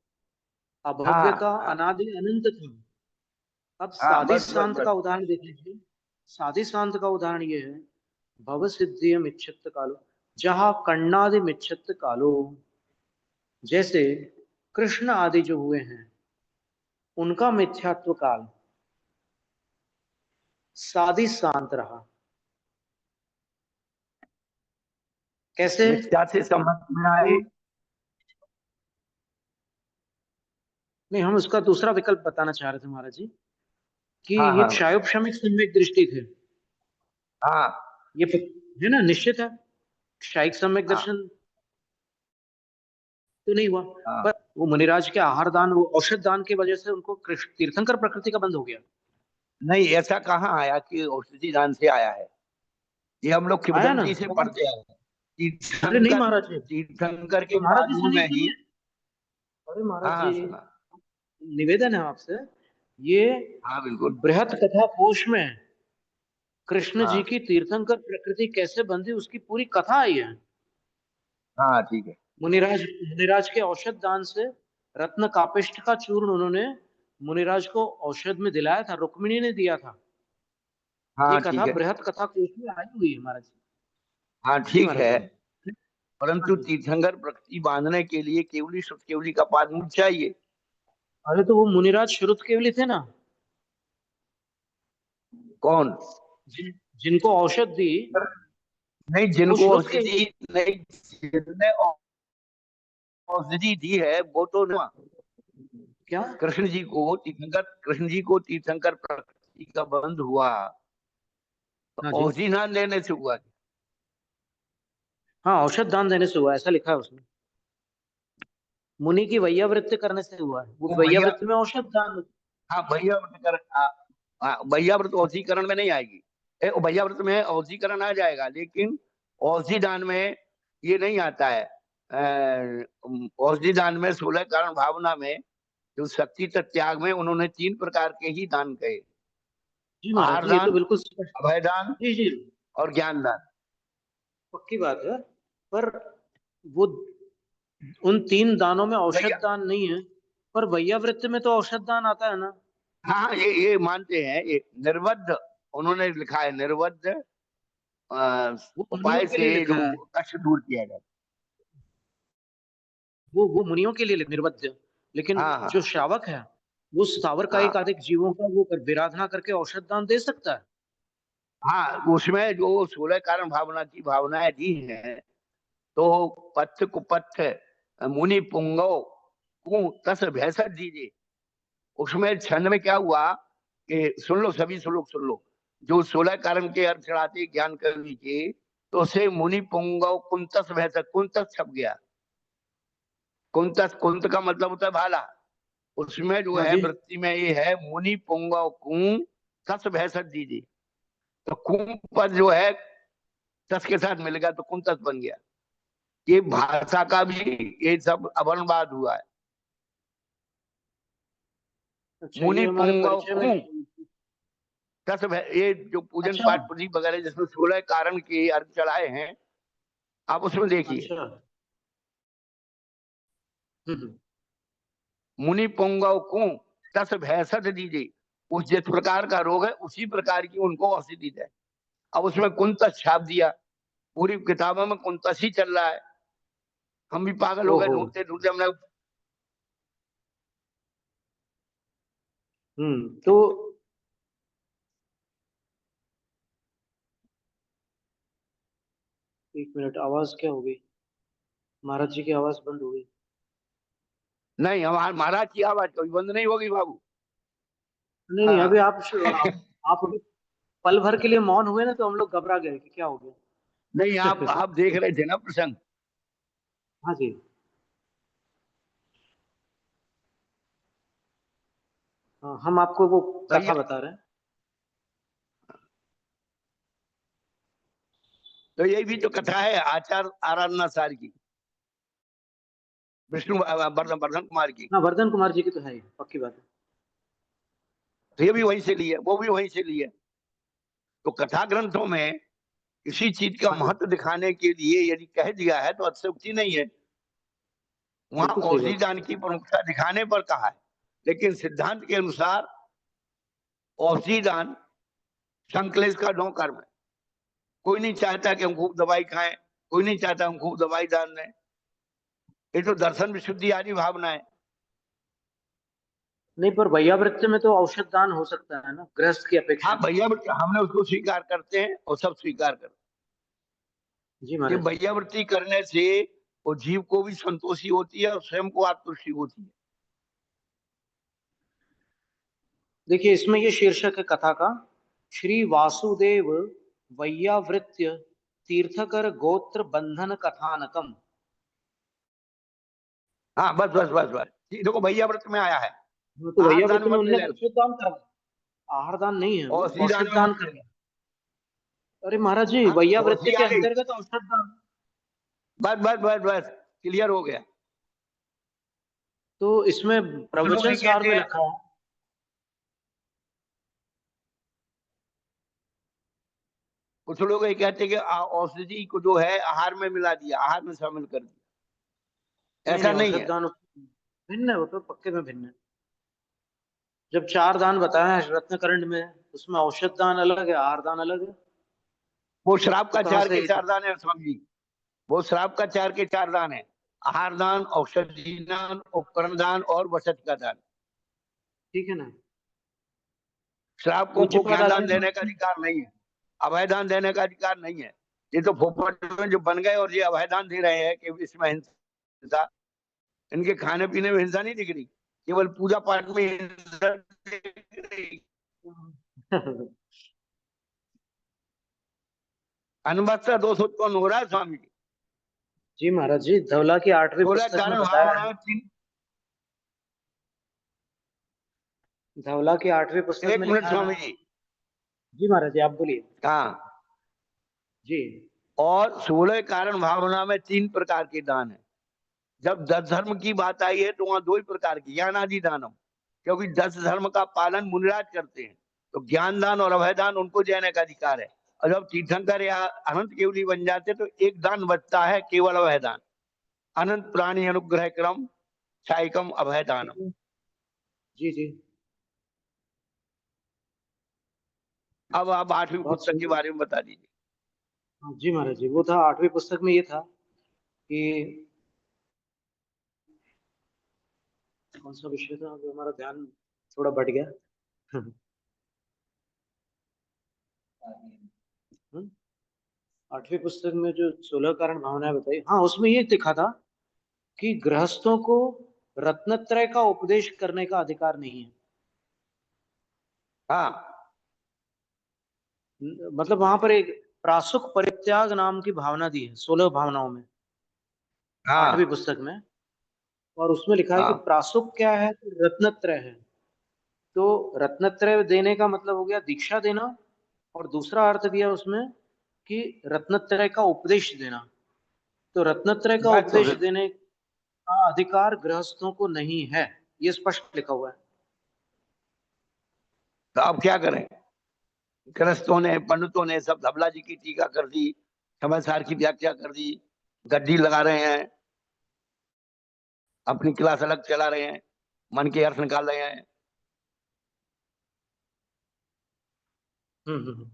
अभव्य हाँ का हाँ अनादि अनंत था। अब हाँ, सादी बस बस शांत बस। का उदाहरण देख लीजिए। सादी शांत का उदाहरण ये है, भव सिद्धि मिच्छत कालो, जहां कण्णादि मिच्छत कालो, जैसे कृष्ण आदि जो हुए हैं उनका मिथ्यात्व काल सादी शांत रहा। कैसे? मिथ्या से समझ में आए। नहीं, हम उसका दूसरा विकल्प बताना चाह रहे थे महाराज जी, कि हाँ ये हाँ क्षायोपशमिक सम्यक दृष्टि थे। हाँ ये है ना, निश्चित है क्षायिक सम्यक हाँ दर्शन तो नहीं हुआ, हाँ। पर वो मुनिराज के आहार दान, वो औषध दान की वजह से उनको तीर्थंकर प्रकृति का बंध हो गया। नहीं, ऐसा कहाँ आया कि औषधि दान से आया है? ये हम लोग आया ना? किंवदंती से पढ़ते आए हैं। अरे नहीं तीर्थंकर, महाराज जी, तीर्थंकर के महाराज जी बाजू सुनिए में ही। सुनिए, अरे हाँ महाराज हाँ जी, सुना। निवेदन है आपसे, ये हाँ बिल्कुल। बृहत कथा कोश में कृष्ण जी हाँ की तीर्थंकर प्रकृति कैसे बंधी उसकी पूरी कथा आई है। हाँ ठीक है। मुनिराज मुनिराज के औषध दान से रत्न कापिष्ठ का चूर्ण उन्होंने मुनिराज को औषध में दिलाया था, रुक्मिणी ने दिया था। ये हाँ कथा ठीक है। बृहत कथा कोश में आई हुई है महाराज जी। हाँ जी ठीक महाराज है, जी। हाँ परंतु जी। तीर्थंकर प्रकृति बांधने के लिए केवली श्रुतकेवली का पाद चाहिए। अरे तो वो मुनिराज श्रुत केवली थे ना, कौन? जिनको औषध दी नहीं, वो जिनको श्रुत केवली। औषधि नहीं, जिनने औषधि दी है वो तो ना क्या? कृष्ण जी को तीर्थंकर, कृष्ण जी को तीर्थंकर प्रकृति का बंध हुआ तो हाँ जी। औषधि ना लेने से हुआ। हाँ, औषध दान देने से हुआ, ऐसा लिखा है उसमें। मुनि की वैयावृत्ति करने से हुआ है, वो वो भैया, वैयावृत्ति में औषध दान। हाँ भैया व्रत कर, भैया व्रत औषधीकरण में नहीं आएगी। भैया व्रत में औषधीकरण आ जाएगा, लेकिन औषधि दान में ये नहीं आता है। औषधि दान में 16 कारण भावना में जो शक्ति त्याग में उन्होंने 3 प्रकार के ही दान कहे। जी महाराज आहार जी, ये तो दान, बिल्कुल स्पष्ट। अभय दान जी जी, और ज्ञान दान। पक्की बात है, पर वो उन 3 दानों में औषध भैया, दान नहीं है, पर वैयावृत्ति में तो औषध दान आता है ना। हाँ ये मानते हैं, ये निर्बद्ध उन्होंने लिखा है, निर्बद्ध वो मुनियों उपाय के लिए से लिखा जो है, कष्ट दूर किया जाए। वो मुनियों के लिए निर्बद्ध, लेकिन हाँ जो हाँ श्रावक है वो स्थावर का हाँ एकाधिक जीवों का वो विराधना करके औषध दान दे सकता है। हाँ, उसमें जो 16 कारण भावना की भावनाएं दी हैं, तो पथ कुपथ मुनि पुंगव को तस भैसत दीजिए। उसमें छंद में क्या हुआ कि सुन लो सभी लोग सुन लो, जो 16 कारण के अर्थ चढ़ाते ज्ञान कवि के, तो उसे मुनि पुंगव कुंतस भैंस, कुंतस छप गया। कुंतस, कुंत का मतलब होता है भाला, उसमें जो हाँ है जी। वृत्ति में ये है मुनि पुंगव कुं तस भैंसत दीजिए, तो कुं पर जो है तस के साथ मिल गया तो कुंतस बन गया। ये भाषा का भी ये सब अवर्णवाद हुआ है। अच्छा, मुनि ये हमारे पुंगव परिचय में। कुं तस ये जो पूजन अच्छा। पाठ प्रदीप वगैरह जिसमें 16 कारण के अर्थ चढ़ाए हैं, आप उसमें देखिए। अच्छा। हम्म। मुनि पुंगव कुं तस भैंसत दीजिए, उस जिस प्रकार का रोग है उसी प्रकार की उनको औषधि दी जाए। अब उसमें कुंतस छाप दिया, पूरी किताबों में कुंतस ही चल रहा है। हम भी पागल हो गए ओहो। ढूंढते ढूंढते, हमने। तो एक मिनट, आवाज क्या हो गई? महाराज जी की आवाज बंद हो गई। नहीं, हमारे महाराज की आवाज कभी बंद नहीं होगी बाबू। नहीं नहीं, अभी हाँ। आप अभी पल भर के लिए मौन हुए ना, तो हम लोग घबरा गए कि क्या हो नहीं, गया। आप देख रहे थे ना प्रसंग। हाँ जी। हाँ, हम आपको वो कथा भैया, बता रहे हैं। तो यही भी तो कथा है आचार आराधना सार की, विष्णु वर्धन वर्धन कुमार की। हाँ, वर्धन कुमार जी की तो है ही, पक्की बात है। तो ये भी वहीं से ली है, वो भी वहीं से ली है। तो कथा ग्रंथों में किसी चीज का हाँ जी, महत्व दिखाने के लिए यदि कह दिया है तो अतिशयोक्ति नहीं है। वहां बिल्कुल सही औषधि बात। दान की प्रमुखता दिखाने पर कहा है, लेकिन सिद्धांत के अनुसार औषधि दान संकलेश का ढों कर्म है। कोई नहीं चाहता कि हम खूब दवाई खाएं, कोई नहीं चाहता हम खूब दवाई दान दें। ये तो दर्शन विशुद्धि आदि भावना है। नहीं, पर वैयावृत्ति में तो औषध दान हो सकता है ना, गृहस्थ की हाँ अपेक्षा। भैया, हमने उसको स्वीकार करते हैं और सब स्वीकार करते जी हैं कि महाराज। भैयावृत्ति करने से वो जीव को भी संतोषी होती है और स्वयं को आत्मतुष्टि होती है। देखिए, इसमें ये शीर्षक है कथा का, श्री वासुदेव वैयावृत्य तीर्थकर गोत्र बंधन कथानकम। हाँ बस बस बस बस, ये देखो भैयाव्रत में आया है। तो आहार दान वैयावृत्ति में मत ले उनने लेना, औषध दान कर, आहार दान नहीं है, वो औषधि दान औषध में दान मत कर। लेना। अरे महाराज जी, हाँ, वैयावृत्ति औषधि के आ गई। अंतर्गत औषध दान। बस बस बस बस, क्लियर हो गया। तो इसमें कुछ लोग प्रवचन ये सार कहते में हैं, लिखा है। कुछ लोग ये कहते हैं कि औषधि को जो है आहार में मिला दिया, आहार में शामिल कर दिया। नहीं ऐसा नहीं, नहीं औषध है। दान भिन्न है, वो तो पक्के में भिन्न है। जब चार दान बताए हैं रत्नकरंड में, उसमें औषध दान अलग है, आहार दान अलग है। वो श्राप तो का कहाँ चार से के चार दान है स्वामी जी। वो श्राप का चार के चार दान है। आहार दान, औषधि दान, उपकरण दान और वसत का दान। ठीक है ना? श्राप वो को चिपा ज्ञान डालने दान से। देने का अधिकार नहीं है, अभय दान देने का अधिकार नहीं है। ये तो फोपट में जो बन गए और ये अभय दान दे रहे हैं कि इसमें हिंसा, इनके खाने पीने में हिंसा नहीं दिख रही, केवल पूजा पाठ में हिंसा दिख रही। अनवस्था दोष उत्पन्न हो रहा है स्वामी जी। जी महाराज जी, धवला की 8वीं सोलह पुस्तक में कारण बताया है। भावना तीन। धवला की 8वीं पुस्तक एक में मिनट लिखा है ना। स्वामी जी। जी महाराज जी, आप बोलिए। हाँ, जी। और 16 कारण भावना में तीन प्रकार के दान है। जब 10 धर्म की बात आई है तो वहां दो ही प्रकार की, ज्ञान आदि दानम, क्योंकि 10 धर्म का पालन मुनिराज करते हैं, तो ज्ञान दान और अभय दान उनको देने का अधिकार है। और जब तीर्थंकर या अनंत केवली बन जाते तो एक दान बचता है, केवल अभय दान। अनंत प्राणी अनुग्रह क्रम साइकम अभय दानम। जी जी। अब आप 8वीं बहुत पुस्तक के सुंदर। बारे में बता दीजिए। हाँ, जी महाराज जी, वो था 8वीं पुस्तक में, ये था कि कौन सा विषय था, अभी हमारा ध्यान थोड़ा बढ़ गया। हम्म, 8वीं पुस्तक में जो 16 कारण भावनाएं बताई, हाँ, उसमें ये लिखा था कि गृहस्थों को रत्नत्रय का उपदेश करने का अधिकार नहीं है। हाँ मतलब वहां पर एक प्रासुक परित्याग नाम की भावना दी है 16 भावनाओं में, 8वीं हाँ पुस्तक में। और उसमें लिखा है कि हाँ। प्रासुक क्या है, तो रत्नत्रय है। तो रत्नत्रय देने का मतलब हो गया दीक्षा देना, और दूसरा अर्थ दिया उसमें कि रत्नत्रय का उपदेश देना। तो रत्नत्रय का बस तो उपदेश फिर देने का अधिकार गृहस्थों को नहीं है, ये स्पष्ट लिखा हुआ है। तो अब क्या करें? गृहस्थों ने, पंडितों ने सब धबला जी की टीका कर दी, समय सार की व्याख्या कर दी, गड्डी लगा रहे हैं, अपनी क्लास अलग चला रहे हैं, मन के अर्थ निकाल रहे हैं। हम्म।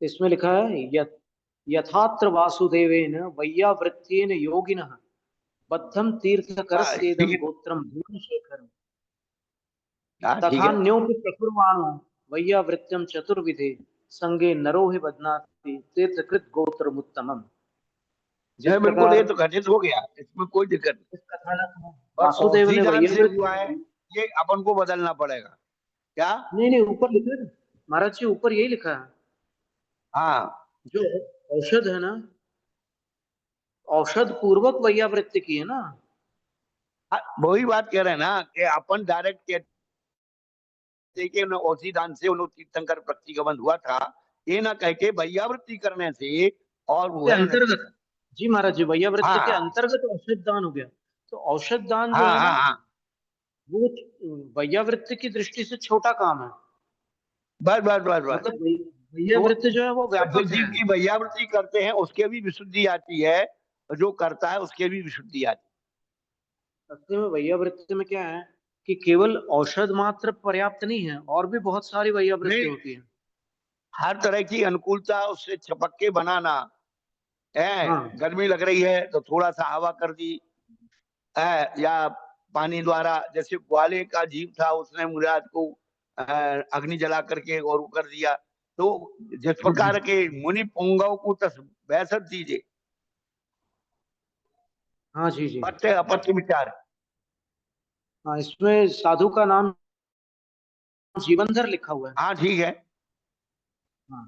इसमें लिखा है यथात्र वासुदेवेन वैयावृत्तेन योगिनः बद्धं हाँ ठीक तीर्थकरस्येदं है। गोत्रं भुवनशेखरम् हाँ ठीक तथा है। न्योपि प्रकुर्वाणो वैयावृत्यं चतुर्विधे संगे नरो हि बध्नाति तीर्थकृत गोत्रमुत्तमम्। जिस नहीं बिल्कुल, ये प्रकार तो घटित हो गया, इसमें कोई दिक्कत नहीं। इस कथानक में और वासुदेव औषधि ने दान से वैयावृत्त, हुआ है, ये अपन को बदलना पड़ेगा क्या? नहीं नहीं, ऊपर लिखा है महाराज जी, ऊपर यही लिखा है। हाँ जो औषध है ना, औषध पूर्वक वैयावृत्ति की है ना। हाँ, वही बात कह रहे हैं ना कि अपन डायरेक्ट कहते कि उन्हें औषधि दान से उन्हें तीर्थंकर प्रतिगमन हुआ था, ये ना कह के भैयावृत्ति करने से और वो के है अंतर्गत, जी महाराज जी, वैयावृत्त के हाँ अंतर्गत औषध दान हो गया। तो औषध दान जो हाँ है हाँ ना, हाँ। वो वैयावृत्त की दृष्टि से छोटा काम है। बस बस बस बस। मतलब तो वैयावृत्त जो है वो जब व्यापक जीव है। की भैयावृत्ति करते हैं उसके भी विशुद्धि आती है, और जो करता है उसके भी विशुद्धि आती असली में वैयावृत्त में क्या है कि केवल औषध मात्र पर्याप्त नहीं है, और भी बहुत सारी है। वैयावृत्ति नहीं, होती है। हर तरह की अनुकूलता उससे छपक के बनाना है। हाँ गर्मी लग रही है तो थोड़ा सा हवा कर दी है, या पानी द्वारा, जैसे ग्वाले का जीव था उसने मुराद को अग्नि जला करके और वो कर दिया। तो जिस प्रकार के मुनि पुंगव को तस बैसत दीजिए, हाँ जी जी। पत्ते अपत्य विचार। हाँ, इसमें साधु का नाम जीवनधर लिखा हुआ है। हाँ ठीक है। हाँ,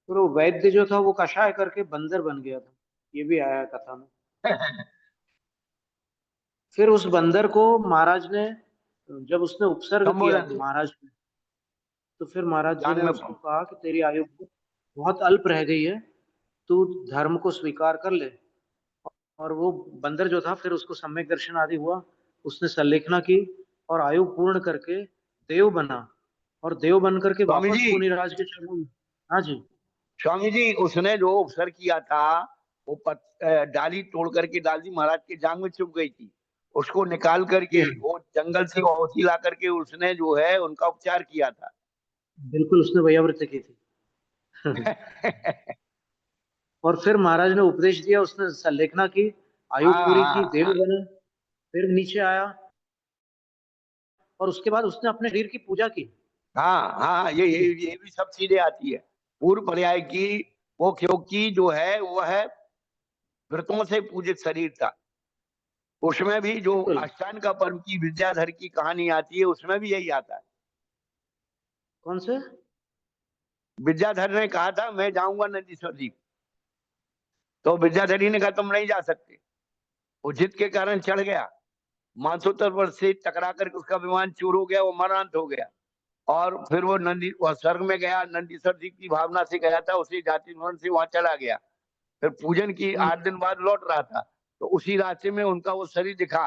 तो वो वैद्य जो था वो कषाय करके बंदर बन गया था, ये भी आया है कथा में। फिर उस बंदर को महाराज ने, जब उसने उपसर्ग किया संबोधन महाराज ने, तो फिर महाराज जी जान ने में उसको कहा कि तेरी आयु बहुत अल्प रह गई है, तू धर्म को स्वीकार कर ले। और वो बंदर जो था, फिर उसको सम्यक दर्शन आदि हुआ, उसने सल्लेखना की और आयु पूर्ण करके देव बना। और देव बन करके स्वामी वापस जी, मुनिराज के चरणों में। हाँ जी। स्वामी जी उसने जो अवसर किया था, वो डाली तोड़ करके डाल दी, महाराज के जांग में चुभ गई थी, उसको निकाल करके हम्म, वो जंगल से औषधि ला करके उसने जो है उनका उपचार किया था। बिल्कुल उसने वैयावृत्त की थी। और फिर महाराज ने उपदेश दिया, उसने सल्लेखना की, आयु हाँ पूरी की, हाँ देव हाँ बना, फिर नीचे आया, और उसके बाद उसने अपने शरीर की पूजा की। हाँ हाँ, ये भी सब चीजें आती है पूर्व पर्याय की। वो क्योंकि जो है वो है व्रतों से पूजित शरीर था, उसमें भी जो बिल्कुल। अष्टांग का पर्व की विद्याधर की कहानी आती है उसमें भी यही आता है। कौन से? विद्याधर ने कहा था मैं जाऊंगा नंदीश्वर जी, तो विद्याधरी ने कहा तुम नहीं जा सकते। वो जिद के कारण चढ़ गया, मानसोत्तर पर से टकरा करके उसका विमान चूर हो गया, वो मरांत हो गया। और फिर वो स्वर्ग में गया, नंदीश्वर जी की भावना से गया था, उसी जाति भवन से वहां चला गया। फिर पूजन की हम्म, 8 दिन बाद लौट रहा था, तो उसी रास्ते में उनका वो शरीर दिखा,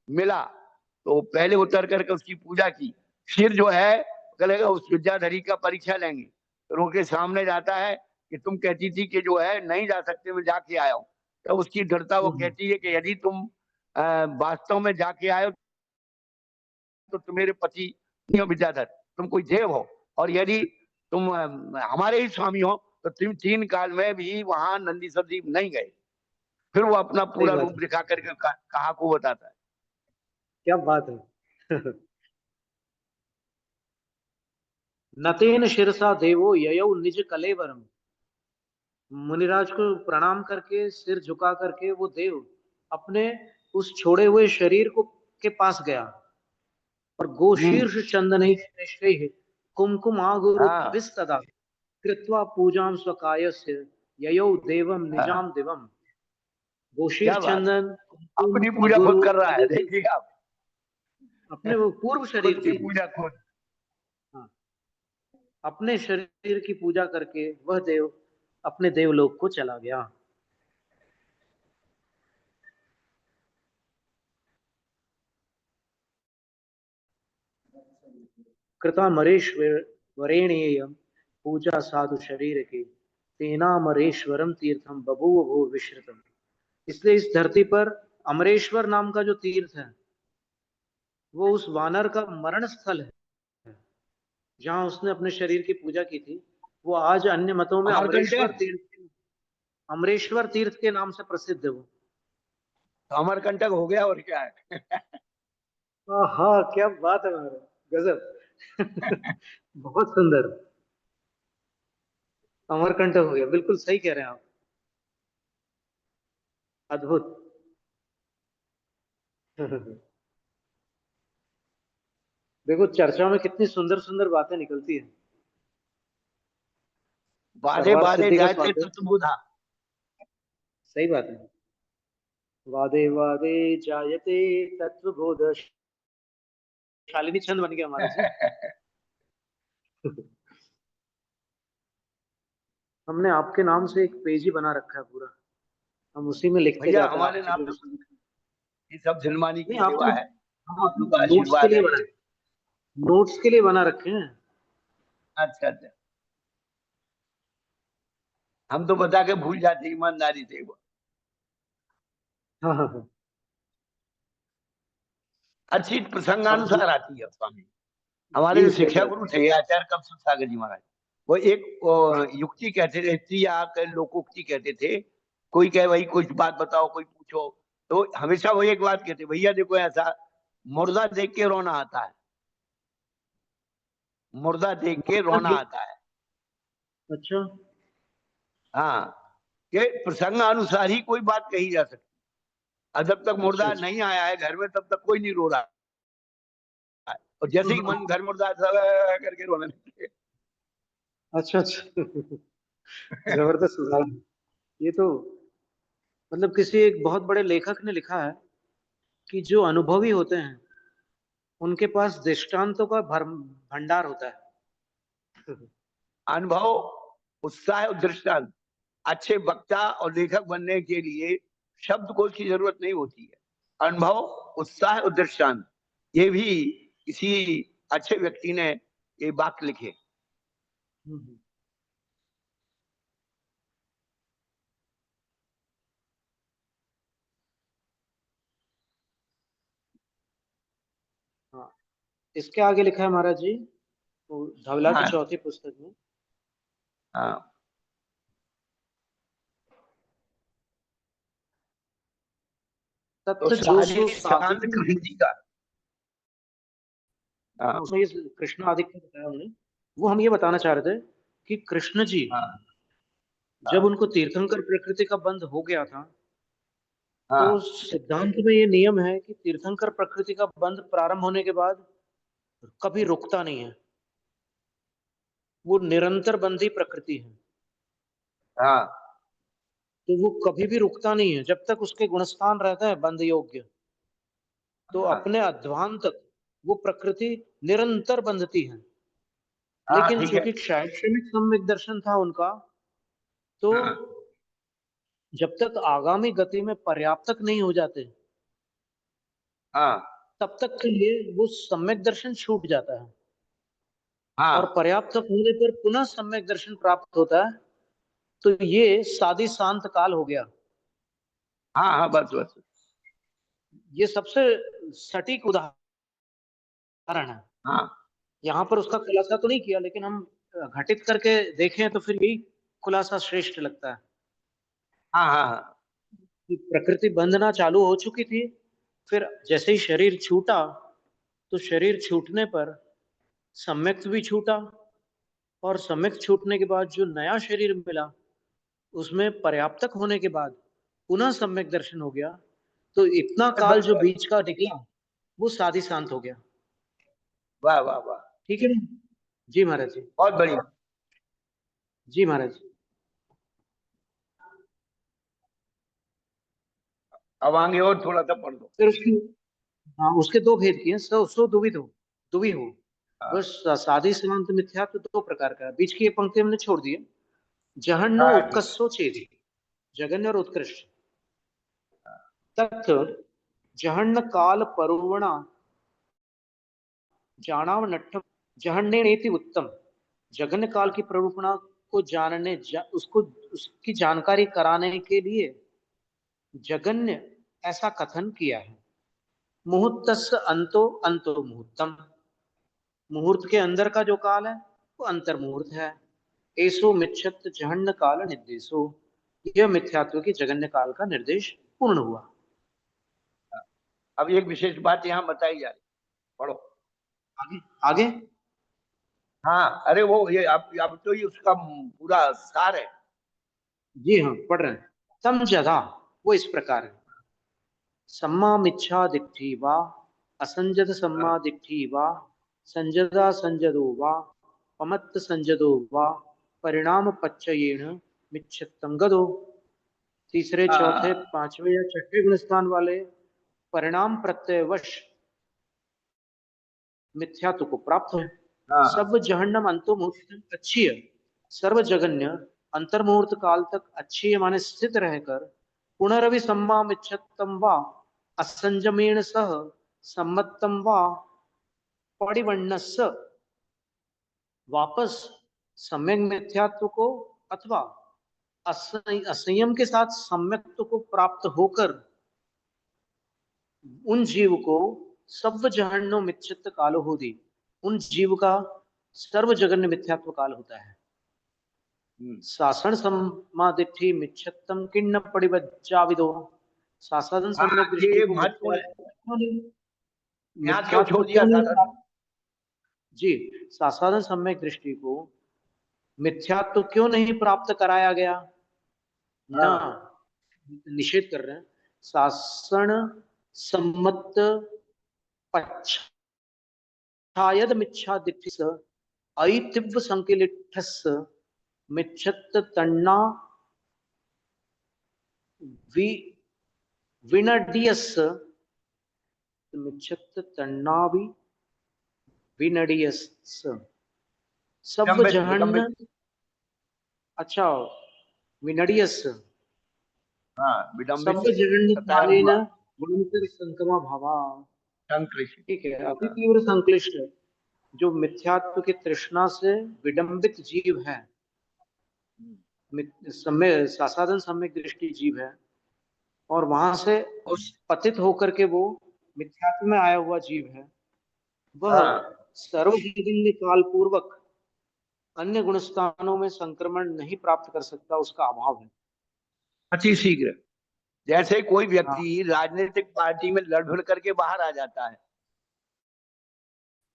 मिला। तो पहले उतर करके उसकी पूजा की, फिर जो है कहेगा उस विद्याधरी का परीक्षा लेंगे। फिर उनके सामने जाता है कि तुम कहती थी कि जो है नहीं जा सकते, मैं जाके आया हूँ। तो उसकी दृढ़ता वो हम्म, कहती है कि यदि तुम वास्तव में जाके आए हो तो तुम्हारे पति नहीं हो विद्याधर, तुम कोई देव हो, और यदि तुम हमारे ही स्वामी हो तो तुम 3 काल में भी वहां नंदीश्वर जी नहीं गए। फिर वो अपना सही पूरा बात रूप है। दिखा करके कहा को बताता है। क्या बात है। नतेन शिरसा देवो ययौ निज कलेवरम। मुनिराज को प्रणाम करके सिर झुका करके वो देव अपने उस छोड़े हुए शरीर को के पास गया और गोशीर्ष चंदन कुमकुमागुरु हाँ विस्तदा कृत्वा पूजाम स्वकायस्य ययौ देवम निजाम दिवम। गोशीर्ष क्या बात, चंदन अपनी कुमकुम पूजा खुद गुरु कर रहा है, देखिए आप, अपने वो पूर्व शरीर खुद की की, पूजा खुद। हाँ, अपने शरीर की पूजा करके वह देव अपने देवलोक को चला गया। कृतामरेश्वरेणेयं पूजा साधु शरीर के तेनामरेश्वरम तीर्थम बभूव भो विश्रुतम। इसलिए इस धरती पर अमरेश्वर नाम का जो तीर्थ है वो उस वानर का मरण स्थल है, जहां उसने अपने शरीर की पूजा की थी। वो आज अन्य मतों में अमरकंटक, अमरेश्वर तीर्थ के नाम से प्रसिद्ध है वो। तो अमरकंटक हो गया और क्या है। हाँ, क्या बात है महाराज, गजब। बहुत सुंदर, अमरकंटक हो गया, बिल्कुल सही कह रहे हैं आप, अद्भुत। देखो चर्चा में कितनी सुंदर सुंदर बातें निकलती है। बाधे सर्वार्थ बाधे सिद्धि का जाते स्वाध्याय, तत्वबोधा। सही बात है। वादे वादे जायते तत्वबोध। शालिनी छंद बन गया हमारा जी। हमने आपके नाम से एक पेज ही बना रखा है पूरा, हम उसी में लिखते भैया जाते हैं हमारे आपसे नाम जो। तो ये सब जनमानी नहीं, की आप सेवा तो है, आप लोग का नोट्स के आशीर्वाद लिए है बना, ये। नोट्स के लिए बना रखे हैं। अच्छा अच्छा, हम तो बता के भूल जाते ईमानदारी से। हाँ हाँ हाँ। अच्छी अब प्रसंगानुसार आती है स्वामी। हमारे जी जो सही शिक्षा बात गुरु थे आचार्य कमसल सागर जी महाराज, वो एक युक्ति कहते थे या लोकोक्ति कहते थे। कोई कहे भाई कुछ बात बताओ, कोई पूछो, तो हमेशा वो एक बात कहते, भैया देखो ऐसा, मुर्दा देख के रोना आता है, मुर्दा देख के रोना है। आता है। अच्छा, हाँ, कि प्रसंग अनुसार ही कोई बात कही जा सकती। और जब तक अच्छा, मुर्दा अच्छा। नहीं आया है घर में तब तक कोई नहीं रो रहा है, और जैसे ही मन घर मुर्दा करके रोने लगते। अच्छा अच्छा। जबरदस्त उदाहरण। ये तो मतलब किसी एक बहुत बड़े लेखक ने लिखा है कि जो अनुभवी होते हैं उनके पास दृष्टांतों का भंडार होता है। अनुभव, उत्साह और दृष्टांत। अच्छे वक्ता और लेखक बनने के लिए शब्दकोश की जरूरत नहीं होती है। अनुभव, उत्साह और दृष्टांत, ये भी किसी अच्छे व्यक्ति ने ये वाक्य लिखे। हाँ, इसके आगे लिखा है महाराज जी, वो धवला की हाँ चौथी पुस्तक में, हाँ, तो तत्व जो साजे सो शांत साधित। कृष्ण जी का। हाँ, हाँ उसमें ये कृष्ण आदित्य बताया उन्होंने। वो हम ये बताना चाह रहे थे कि कृष्ण जी हाँ जब हाँ उनको तीर्थंकर प्रकृति का बंध हो गया था, तो हाँ सिद्धांत में ये नियम है कि तीर्थंकर प्रकृति का बंध प्रारंभ होने के बाद कभी रुकता नहीं है, वो निरंतर बंधी प्रकृति है। हाँ तो वो कभी भी रुकता नहीं है जब तक उसके गुणस्थान रहते हैं बंध योग्य। तो हाँ अपने अध्वान तक वो प्रकृति निरंतर बंधती है। हाँ, लेकिन ठीक है। चूंकि शैक्षणिक सम्यक दर्शन था उनका, तो हाँ जब तक आगामी गति में पर्याप्तक नहीं हो जाते हाँ तब तक के लिए वो सम्यक दर्शन छूट जाता है, और हाँ पर्याप्त होने पर पुनः सम्यक दर्शन प्राप्त होता है। तो ये सादी शांत काल हो गया। हाँ हाँ, बस बस। ये सबसे सटीक उदाहरण है। हाँ यहाँ पर उसका खुलासा तो नहीं किया, लेकिन हम घटित करके देखें तो फिर यही खुलासा श्रेष्ठ लगता है हाँ हाँ कि प्रकृति बंधना चालू हो चुकी थी। फिर जैसे ही शरीर छूटा, तो शरीर छूटने पर सम्यक भी छूटा और सम्यक छूटने के बाद जो नया शरीर मिला उसमें पर्याप्तक होने के बाद पुनः सम्यक दर्शन हो गया, तो इतना काल जो बीच का निकला वो साधी शांत हो गया। वाह वाह वाह, ठीक है ना? जी महाराज जी। बहुत बढ़िया। जी महाराज जी। अब आगे और थोड़ा सा पढ़ दो। फिर उसकी, हाँ, उसके दो भेद किए, सो दुविध हो। हाँ बस साधी शांत मिथ्यात्व दो प्रकार का है। बीच की ये पंक्ति हमने छोड़ दी है। जहन्नो हाँ, उत्कर्षो चेति, जघन्य और उत्कृष्ट। तथ जहन्न काल परुवणा जानाव नट्ठ जहन्नेति उत्तम। जघन्य काल की प्ररूपणा को उसको उसकी जानकारी कराने के लिए जगन्य ऐसा कथन किया है। मुहूर्तस्य अंतो अंतो मुहूर्तम, मुहूर्त के अंदर का जो काल है वो अंतर मुहूर्त है। ऐसो मिच्छत जहन्न काल निर्देशो, यह मिथ्यात्व की जगन्य काल का निर्देश पूर्ण हुआ। अब एक विशेष बात यहाँ बताई जा रही, पढ़ो आगे आगे। हाँ, अरे वो ये अब तो ये उसका पूरा सार है। जी हाँ, पढ़ रहे हैं। तम जदा, वो इस प्रकार है। सम्मा मिच्छा दिट्ठी वा, असंजत सम्मा दिट्ठी वा, संजदा संजदो वा, पमत्त संजदो वा, परिणाम पच्चयेण मिच्छत्तम गदो। तीसरे चौथे हाँ पांचवें या छठे गुण स्थान वाले परिणाम प्रत्ययवश मिथ्यात्व को प्राप्त है। हाँ सब जहन्नम अंतो मुहूर्त अच्छी, सर्व जगन्य अंतर्मुहूर्त काल तक अच्छी माने स्थित रहकर पुनरवि सम्माम इच्छतम वा असंजमेण सह सम्मतम वा परिवण्णस्य वापस सम्यक मिथ्यात्व को अथवा असंयम के साथ सम्यक्त्व को प्राप्त होकर उन जीव को सर्व जहन्नो मिच्छित कालो होती, उन जीव का सर्व जगन्य मिथ्यात्व काल होता है। शासन समादिठी मिच्छत्तम किन्न परिवज्जाविदो, शासन हाँ, सम्यक दृष्टि ये को महत्व है। यहाँ क्यों मिथ्यात्व छोड़ क्यों दिया नहीं साधन? प्राप्त? जी, शासन सम्यक दृष्टि को मिथ्यात्व क्यों नहीं प्राप्त कराया गया ना, हाँ निषेध कर रहे हैं। शासन सम्मत पच्छायद मिच्छा दिठिस ऐतिव्य संकिलिठस मिच्छत तन्ना वि विनडियस, मिच्छत तन्ना विनडियस सब विलंबित जहन्न। विलंबित। अच्छा, विनडियस हाँ, सब विलंबित जहन्न सताया कालेन हुआ, गुणंतर संकमा भावा। संक्लेशित। ठीक है, अति हाँ तीव्र संक्लिष्ट है। जो मिथ्यात्व की तृष्णा से विडंबित जीव है, समय सासाधन सम्यक दृष्टि जीव है, और वहां से उस पतित होकर के वो मिथ्यात्व में आया हुआ जीव है, वह हाँ, सर्वजगन्य काल पूर्वक अन्य गुणस्थानों में संक्रमण नहीं प्राप्त कर सकता, उसका अभाव है। अति शीघ्र। जैसे कोई हाँ, व्यक्ति राजनीतिक पार्टी में लड़ भिड़ करके बाहर आ जाता है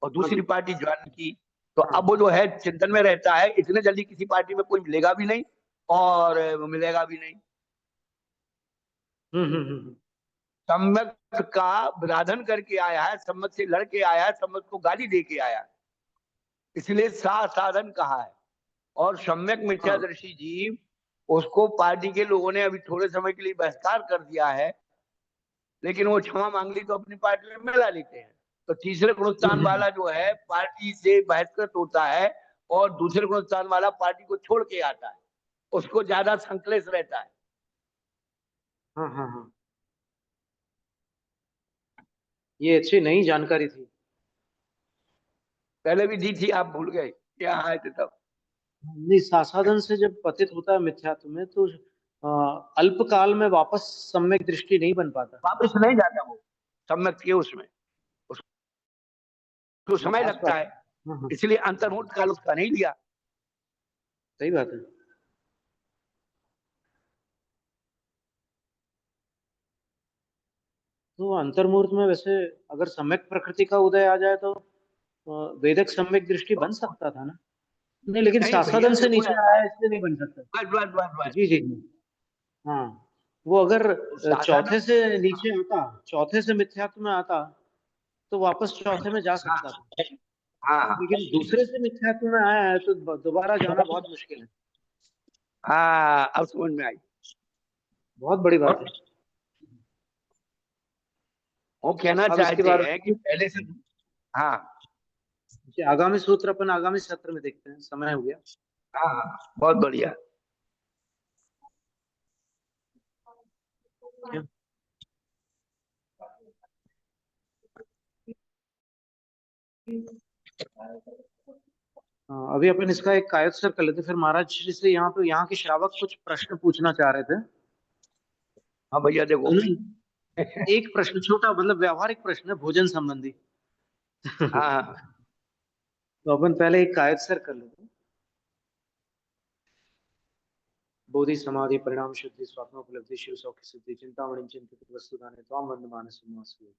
और हाँ दूसरी जी, पार्टी ज्वाइन की, तो हाँ, अब वो जो है चिंतन में रहता है, इतने जल्दी किसी पार्टी में कोई मिलेगा भी नहीं और मिलेगा भी नहीं। हम्म। सम्मत का विराधन करके आया है, सम्मत से लड़के आया है, सम्मत को गाली दे के आया है, इसलिए साधन कहा है। और सम्यक हाँ, मिथ्यादर्शी जीव, उसको पार्टी के लोगों ने अभी थोड़े समय के लिए बहिष्कार कर दिया है, लेकिन वो क्षमा मांग ली तो अपनी पार्टी में मिला लेते हैं। तो तीसरे गुणस्थान हम्म। वाला जो है पार्टी से बहिष्कृत होता है और दूसरे गुणस्थान वाला पार्टी को छोड़ के आता है, उसको ज्यादा संकलेश रहता है। हाँ, हाँ, हाँ, ये अच्छी नई जानकारी थी। पहले भी दी थी, आप भूल गए क्या आए थे तब। नहीं, सासाधन से जब पतित होता है मिथ्यात्व में, तो अल्पकाल में वापस सम्यक दृष्टि नहीं बन पाता। वापस नहीं जाता वो सम्यक के उसमें, उसको समय खास लगता बात है, है। हाँ, हाँ, इसलिए अंतर्मुहूर्त काल उसका नहीं लिया। सही बात है। तो अंतर्मुहूर्त में वैसे अगर सम्यक प्रकृति का उदय आ जाए तो वेदक सम्यक दृष्टि बन सकता था ना। नहीं, लेकिन नहीं भैया शासादन से देखो नीचे आया है इसलिए नहीं बन सकता। बस बस बस बस जी जी जी। हाँ, वो अगर शासादन। चौथे से नीचे आता, चौथे से मिथ्यात्व में आता, तो वापस चौथे में जा हाँ सकता था। हाँ लेकिन दूसरे से मिथ्यात्व में आया है तो दोबारा जाना बहुत मुश्किल है। हाँ, अब समझ में आई। बहुत बड़ी बात है। वो कहना अब इसके चाहते बाद हैं कि पहले से। हाँ आगामी सूत्र अपन आगामी सत्र में देखते हैं, समय हो गया। हाँ हाँ, बहुत बढ़िया। क्या? हाँ, अभी अपन इसका एक कायोत्सर कर लेते, फिर महाराज श्री से यहाँ पे यहाँ के श्रावक कुछ प्रश्न पूछना चाह रहे थे। हाँ भैया देखो। एक प्रश्न छोटा, मतलब व्यावहारिक प्रश्न है, भोजन संबंधी। हाँ हाँ तो अपन पहले एक कायोत्सर कर लेते हैं। बोधि समाधि परिणाम शुद्धि स्वात्मोपलब्धि शिव सौख्य सिद्धि चिंतामणि चिंतित वस्तुदाने त्वाम वंदमानस उमासुते।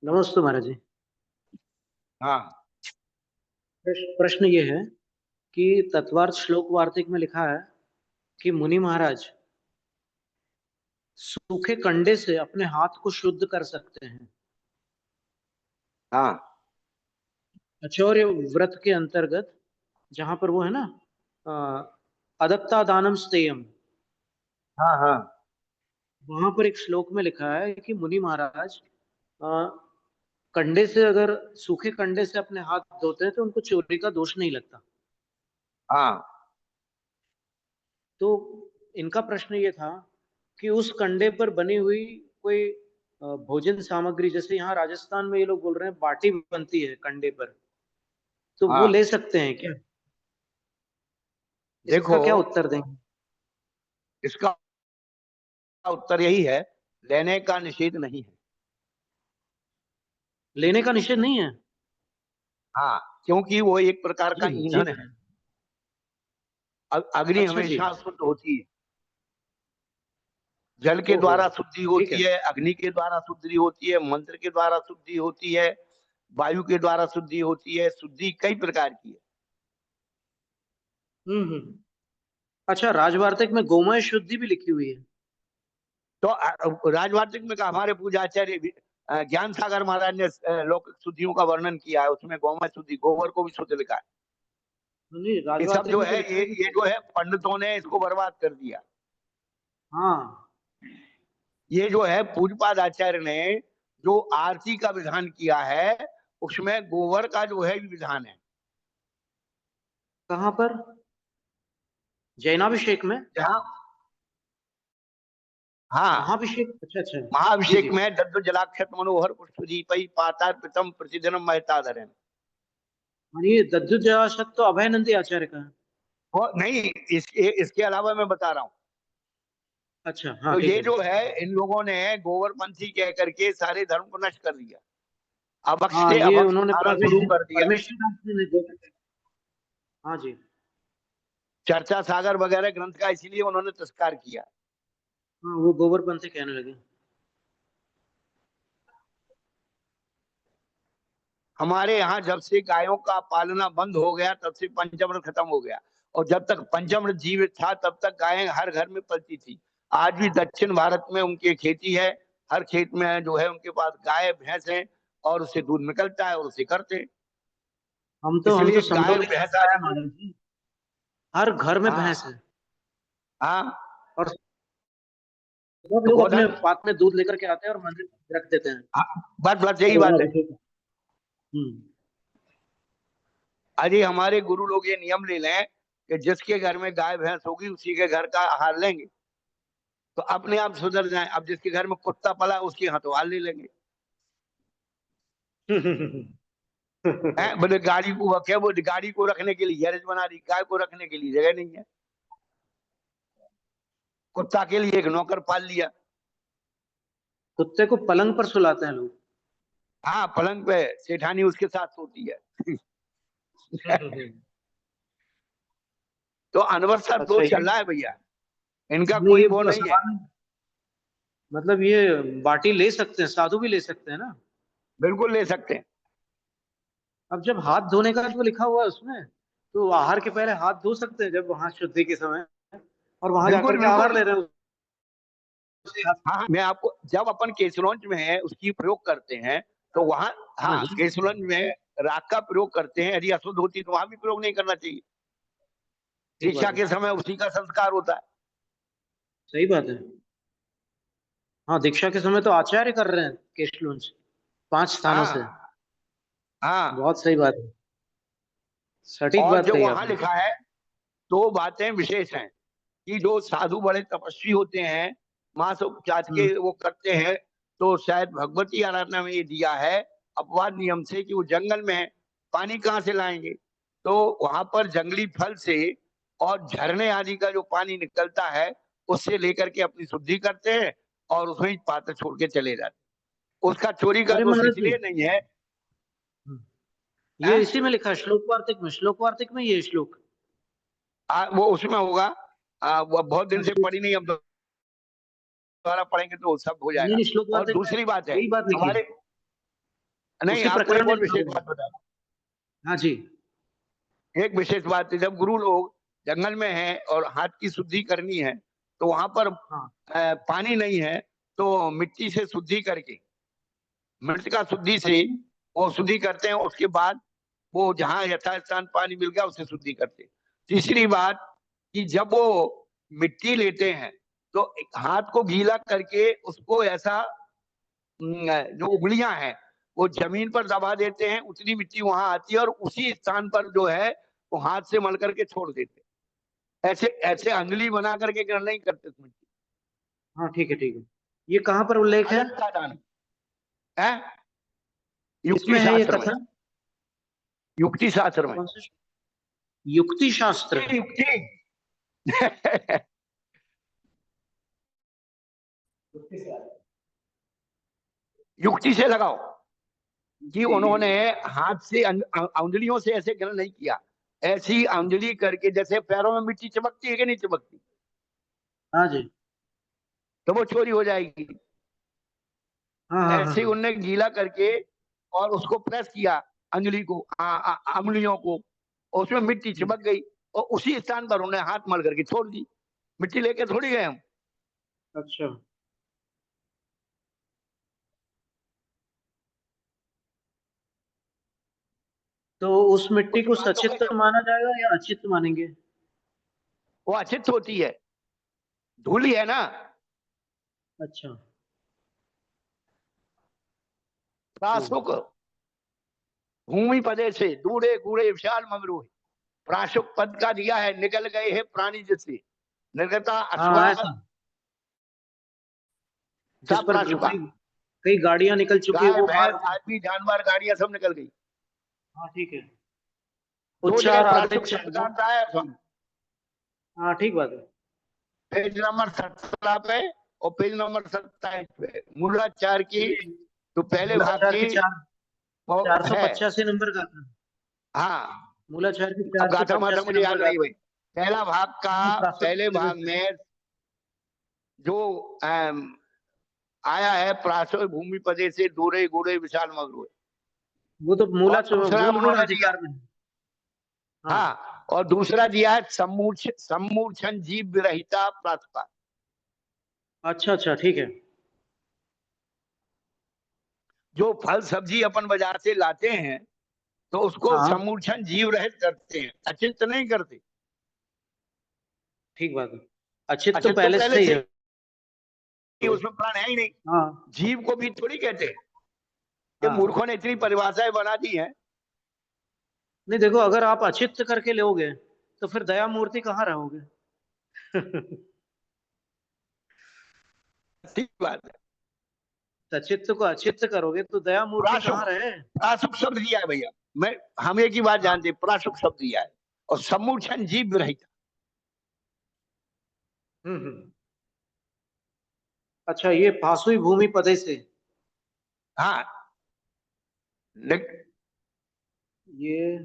नमस्ते महाराज जी। हाँ प्रश्न ये है कि तत्वार्थ श्लोक वार्तिक में लिखा है कि मुनि महाराज सूखे कंडे से अपने हाथ को शुद्ध कर सकते हैं। हाँ आचौर्य व्रत के अंतर्गत, जहां पर वो है ना, अदत्ता दानम स्तेयम, हाँ हाँ वहां पर एक श्लोक में लिखा है कि मुनि महाराज अ, कंडे से, अगर सूखे कंडे से अपने हाथ धोते हैं तो उनको चोरी का दोष नहीं लगता। हाँ तो इनका प्रश्न ये था कि उस कंडे पर बनी हुई कोई भोजन सामग्री, जैसे यहाँ राजस्थान में ये लोग बोल रहे हैं बाटी बनती है कंडे पर, तो वो हाँ ले सकते हैं क्या? इसका देखो, क्या उत्तर देंगे? इसका उत्तर यही है, लेने का निषेध नहीं है। लेने का निषेध नहीं है? हाँ, क्योंकि वो एक प्रकार का जी जी। ईंधन है। अग्नि अच्छा जी। हमेशा शुद्ध होती है। जल के ओहो, द्वारा शुद्धि ठीक होती है। है, अग्नि के द्वारा शुद्धि होती है, मंत्र के द्वारा शुद्धि होती है, वायु के द्वारा शुद्धि होती है। शुद्धि कई प्रकार की है। हम्म। अच्छा, राजवार्तिक में गोमय शुद्धि भी लिखी हुई है। तो राजवार्तिक में का हमारे पूजाचार्य ज्ञान सागर महाराज ने लौकिक शुद्धियों का वर्णन किया है, उसमें गौमय शुद्धि, गोबर को भी शुद्ध लिखा है। नहीं, ये सब राजवार्तिक जो में तो है, लिखा ये है कि ये जो है पंडितों ने इसको बर्बाद कर दिया। हाँ। ये जो है पूज्यपाद आचार्य ने जो आरती का विधान किया है, उसमें गोबर का जो है विधान है। कहाँ पर? जैनाभिषेक में? जहाँ, हाँ, महाभिषेक, अच्छा अच्छा। जी महाअभिषेक जी। में दद्दु जलाक्षत मनोहर पुष्पदीपई पातार प्रथम प्रतिदिनम महताधरन। ये दद्युजाशत तो अभयनंदी आचार्य का है। वो नहीं, इसके अलावा मैं बता रहा हूँ। अच्छा, हाँ तो ठीक ये है। जो है, इन लोगों ने गोवरपंथी कह करके सारे धर्म को नष्ट कर दिया। अभक्ष हाँ, से ये अभक्ष उन्होंने उठाना शुरू परमेश्वर कर दिया। परमेश्वर दास जी ने जो, हाँ जी। चर्चा सागर वगैरह ग्रंथ का इसीलिए उन्होंने तिरस्कार किया। हाँ, वो गोबरपंथी कहने लगे। हमारे यहाँ जब से गायों का पालना बंद हो गया, तब से पंचामृत खत्म हो गया। और जब तक पंचामृत जीवित था, तब तक गायें हर घर में पलती थी। आज भी दक्षिण भारत में उनकी खेती है। हर खेत में जो है उनके पास गाय भैंस है, और उससे दूध निकलता है और उसे करते हैं। हम तो इसलिए गाय समृद्धि भैंस संस्था आज है भी। महाराज जी, हर घर में भैंस हाँ है। हाँ। और सब तो लोग अपने गोधन। पात में दूध लेकर के आते हैं और मंदिर में रख देते हैं। हाँ, बस बस यही बात है। अभिषेक। हम्म। अरे हमारे गुरु लोग ये नियम ले लें कि जिसके घर में गाय भैंस होगी, उसी के घर का आहार लेंगे, तो अपने आप सुधर जाए। अब जिसके घर में कुत्ता पला, उसके हाथों हाल ले लेंगे। बोले गाड़ी को क्या, वो गाड़ी को रखने के लिए गैरेज बना दी, गाय को रखने के लिए जगह नहीं है, कुत्ता के लिए एक नौकर पाल लिया। कुत्ते को पलंग पर सुलाते हैं लोग। हाँ, पलंग पे सेठानी उसके साथ सोती है। तो अनवर सर तो अच्छा, चल रहा है भैया, इनका नहीं कोई ये वो नहीं है। मतलब ये बाटी ले सकते हैं, साधु भी ले सकते हैं ना। बिल्कुल ले सकते हैं। अब जब हाथ धोने का जो लिखा हुआ है उसमें, तो आहार के पहले हाथ धो सकते हैं जब वहां शुद्धि के समय, और वहां जाकर बिल्कुल के आहार बिल्कुल। ले रहे हैं उसी हाथ। हाँ, मैं आपको, जब अपन केसलौंज में है उसकी प्रयोग करते हैं तो वहां, हाँ हाँ, जी, केसलौंज में राख का प्रयोग करते हैं, यदि अशुद्ध होती तो वहां भी प्रयोग नहीं करना चाहिए। ठीक दीक्षा बात के है, समय उसी का संस्कार होता है। सही बात है। हाँ, दीक्षा के समय तो आचार्य कर रहे हैं केशलुंज 5 स्थानों से। हाँ हाँ। बहुत सही बात है, सटीक और बात जो कही वहां आपने। लिखा है, दो बातें विशेष हैं कि जो साधु बड़े तपस्वी होते हैं, मांस उपचार हम्म। के वो करते हैं, तो शायद भगवती आराधना में ये दिया है अपवाद नियम से कि वो जंगल में है, पानी कहाँ से लाएंगे, तो वहां पर जंगली फल से और झरने आदि का जो पानी निकलता है उससे लेकर के अपनी शुद्धि करते हैं और उसमें ही पात्र छोड़ के चले जाते हैं। उसका चोरी का अरे दोष महाराज जी, इसलिए नहीं है। ये है? इसी में लिखा है, श्लोक वार्तिक में, श्लोक वार्तिक में ये श्लोक। वो उसमें होगा। वो बहुत दिन से अच्छा, पढ़ी नहीं, अब दोबारा पढ़ेंगे तो सब हो नहीं जाएगा। नहीं, श्लोक और वार्तिक में दूसरी बात है, यही बात लिखी है, हमारे, नहीं, उसी आपको प्रकरण एक में और लिखा विशेष हुआ है। बात बता, हाँ जी। एक विशेष बात है, जब गुरु लोग जंगल में हैं और हाथ की शुद्धि करनी है तो वहां पर हाँ पानी नहीं है, तो मिट्टी से शुद्धि करके, मिट्टी का शुद्धि से वो शुद्धि करते हैं, उसके बाद वो जहाँ यथास्थान पानी मिल गया उससे शुद्धि करते हैं। तीसरी बात कि जब वो मिट्टी लेते हैं तो हाथ को गीला करके उसको ऐसा, जो उंगलियां हैं वो जमीन पर दबा देते हैं, उतनी मिट्टी वहां आती है और उसी स्थान पर जो है वो हाथ से मल करके छोड़ देते हैं। ऐसे ऐसे अंगुली बना करके नहीं करते मिट्टी। हाँ, ठीक है ठीक है। ये कहाँ पर उल्लेख है? अलग का दान है, युक्ति किसमें है ये शास्त्र में, कथन? युक्ति शास्त्र में। कौन से? युक्ति शास्त्र। युक्ति युक्ति से लगाओ कि उन्होंने हाथ से अंगुलियों से ऐसे ग्रहण नहीं किया, ऐसी अंगुली करके, जैसे पैरों में मिट्टी चमकती है कि नहीं चमकती, हाँ जी। तो वो चोरी हो जाएगी। हाँ हाँ हाँ ऐसे हाँ। उनने गीला करके और उसको प्रेस किया, अंगुली को, अंगुलियों को, और उसमें मिट्टी हम्म, चिपक गई और उसी स्थान पर उन्हें हाथ मल करके छोड़ दी। मिट्टी लेके थोड़ी गए हम। अच्छा, तो उस मिट्टी कुछ को बातों के सचित्त जो, माना जाएगा या अचित्त मानेंगे? वो अचित होती है, धूली है ना। अच्छा। ओ, प्रासुक भूमि पदे से दूरे कूड़े विशाल ममरू, प्राशुक पद का दिया है, निकल गए हैं प्राणी जिससे, निर्गता हाँ अश्वा ऐसा, जिस सब पर प्राशुका, कई कई गाड़ियां निकल चुकी है गाय वो भैंस मार्ग। आदमी जानवर गाड़ियां सब निकल गई। हाँ ठीक है। दो जगह उच्चार प्राशुक आदित्य शब्द आता है उसमें। हाँ ठीक बात है। पेज नंबर 17 पे और पेज नंबर 27 पे मूलाचार की, ये तो पहले भाग मूलाचार की की वो चार सौ है। पचासी नंबर का था। हाँ, मूलाचार की अब चार सौ गाथा माथा पचासी मुझे नंबर याद का नहीं था। भाई। पहला भाग का, हाँ, प्राकृत पहले भाग दिवस है। में जो आया है, प्रासो भूमि पदे से दूरे गुड़े विशाल मगरू, वो तो और दूसरा मूल गुण उन्होंने दिया, अधिकार में है। हाँ। हाँ, और दूसरा दिया है सम्मूर्छन जीव विरहिता प्रातपा। अच्छा अच्छा, ठीक है। जो फल सब्जी अपन बाजार से लाते हैं तो उसको हाँ सम्मूर्छन जीव रहित करते हैं, अचिंत नहीं करते। ठीक बात है। अचित तो अचिंत तो पहले पहले से ही से है। ही, उसमें प्राण है ही नहीं। हाँ जीव को भी थोड़ी कहते हैं, ये हाँ। मूर्खों ने इतनी परिभाषाएं बना दी हैं। नहीं देखो, अगर आप अचित करके लोगे तो फिर दया मूर्ति कहाँ रहोगे? ठीक बात है। सचित्त को अचित्त करोगे तो दया मूर्ति प्रासुक कहाँ रहे? प्रासुक शब्द दिया है भैया, मैं हम एक ही बात जानते हैं, प्रासुक शब्द दिया है और सम्मूर्छन जीव रहित। अच्छा, ये फासुई भूमि पदे से, हाँ ये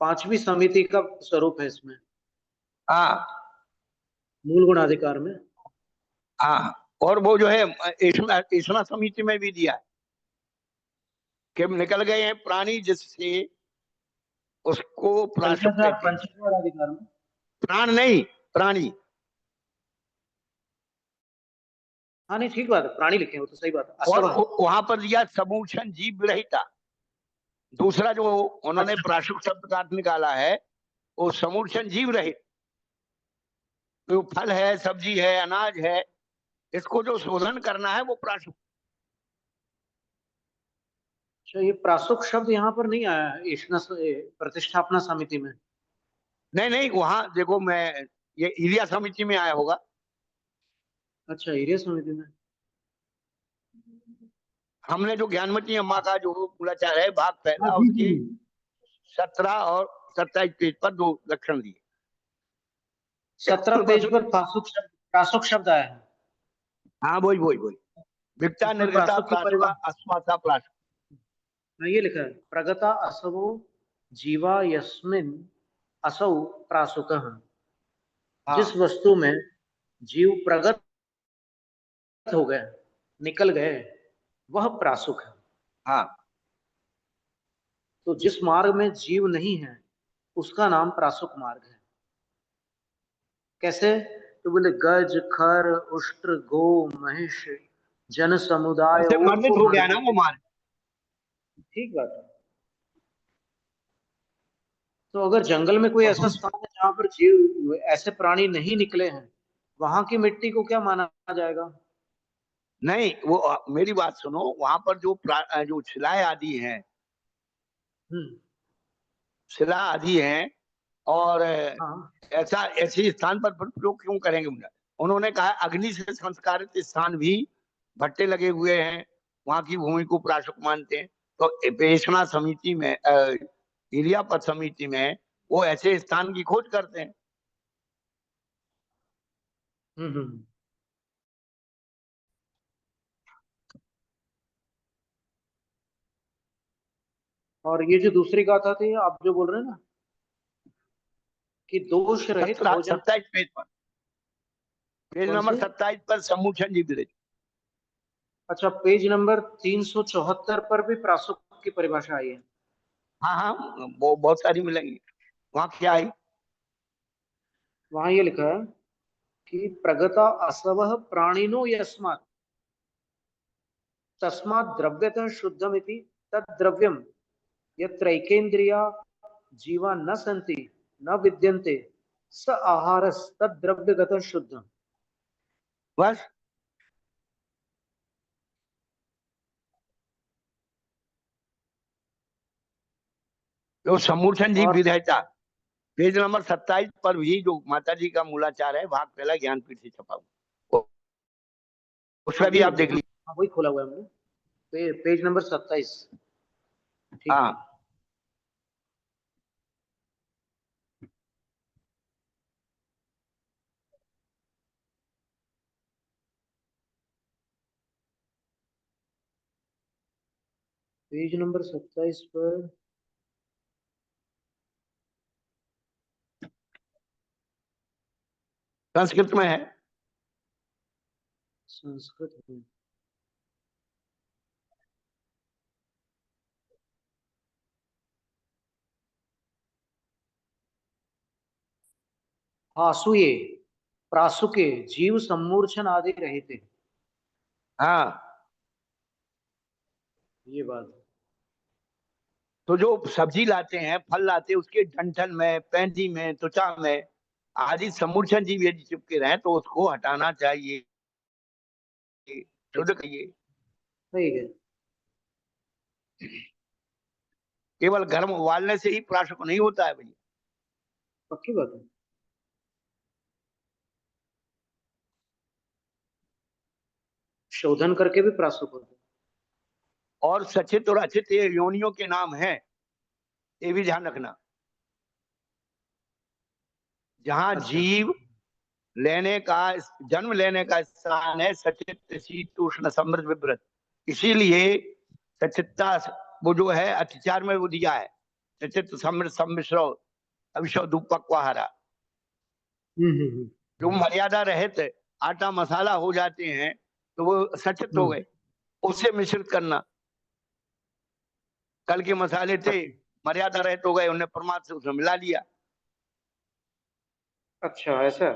पांचवी समिति का स्वरूप है इसमें, हाँ मूल गुणाधिकार में। हाँ, और वो जो है ईसना समिति में भी दिया है कि निकल गए हैं प्राणी जिससे उसको प्रासुक कहते हैं। पंचदश अधिकार में प्राण नहीं, प्राणी। हाँ नहीं, ठीक बात है, प्राणी लिखे हो तो सही बात है। और असवा, वहां पर दिया समूचन जीव रहिता। दूसरा जो उन्होंने अच्छा, प्रासुक शब्द का अर्थ निकाला है वो समूचन जीव रहित, तो फल है, सब्जी है, अनाज है, इसको जो शोधन करना है वो प्रासुक। अच्छा, ये प्रासुक शब्द यहाँ पर नहीं आया है प्रतिष्ठापना समिति में। नहीं नहीं, वहां देखो, मैं ये इरिया समिति में आया होगा। अच्छा, एरिया समिति में। हमने जो ज्ञानमती अम्मा का जो मूलाचार है भाग हाँ पहला, जी उसकी जी। 17 और 27 पेज पर दो लक्षण दिए। 17 पेज पर प्रासुक शब्द आया है। हाँ वही वही वही, विकटा इसमें निर्गता प्रासुक की प्रासुका परिभाषा, अस्वासा प्रासुक। हाँ, ये लिखा है, प्रगता असवो जीवा यस्मिन असौ प्रासुकः। हाँ जिस वस्तु में जीव प्रगत हो गए, निकल गए, वह प्रासुक है। हाँ तो जिस मार्ग में जीव नहीं है उसका नाम प्रासुक मार्ग है। कैसे? तो बोले गज खर उष्ट्र गो महिष जन समुदाय ऐसे वर्णित को हो गया मर ना वो गए। मार्ग। ठीक बात है। तो अगर जंगल में कोई और ऐसा स्थान है जहां पर जीव ऐसे प्राणी नहीं निकले हैं, वहां की मिट्टी को क्या माना जाएगा? नहीं, वो मेरी बात सुनो, वहां पर जो जो शिलाएं आदि हैं, हम्म। शिला आदि हैं, और हाँ। ऐसा ऐसे स्थान पर प्रयोग क्यों करेंगे? उन्होंने कहा अग्नि से संस्कारित स्थान भी भट्टे लगे हुए हैं, वहां की भूमि को प्रासुक मानते हैं। तो पेशना समिति में इरिया पद समिति में वो ऐसे स्थान की खोज करते हैं। हम्म। और ये जो दूसरी गाथा थी आप जो बोल रहे हैं ना कि दोष रहित 17 भोजन। 27 पेज पर, पेज कौन नंबर सी? 27 पर समूचन जीव। अच्छा, पेज नंबर 374 पर भी प्रासुक की परिभाषा आई है। हाँ हाँ, वो बहुत सारी मिलेंगी। वहाँ क्या है? वहां ये लिखा है कि प्रगता असवः प्राणिनो यस्मात् तस्मात् द्रव्यतः शुद्धमिति तद्द्रव्यम यत्रैकेन्द्रिया जीवा न सन्ति न विद्यन्ते स आहारस् तद्द्रव्यगतः शुद्धम्। बस। जो समूर्छन जी और विधेयता, पेज नंबर 27 पर भी जो माता जी का मूलाचार है भाग पहला ज्ञानपीठ से छपा हुआ, उसमें भी अभी आप देख लीजिए। हाँ, वही खोला हुआ है हमने, पेज नंबर 27। ठीक है। हाँ, पेज नंबर 27 पर संस्कृत में है। संस्कृत में हासुये प्रासुके जीव सम्मूर्छन आदि रहते। हाँ, ये बात है। तो जो सब्जी लाते हैं, फल लाते हैं, उसके डंठल में, पैंती में, त्वचा में आदि समूर्छन जीव यदि चिपके रहे तो उसको हटाना चाहिए, शुद्ध करिए। सही है। केवल गर्म उबालने से ही प्राशुक नहीं होता है भैया। पक्की बात है। शोधन करके भी प्रासुक होते हैं। और सचित और अचित ये योनियों के नाम हैं, ये भी ध्यान रखना। जहां अच्छा। जीव लेने का, जन्म लेने का स्थान है सचित शीत उष्ण समृद्ध विभ्रत, इसीलिए सचित्ता वो जो है अतिचार में वो दिया है, सचित समृद्ध सम्मिश्र अभिषव धूपक्वाहारा। जो मर्यादा रहित आटा मसाला हो जाते हैं तो वो सचित हो गए, उससे मिश्रित करना। कल के मसाले थे, मर्यादा रहित हो गए, उन्हें परमात्मा से उसमें मिला लिया। अच्छा, ऐसा,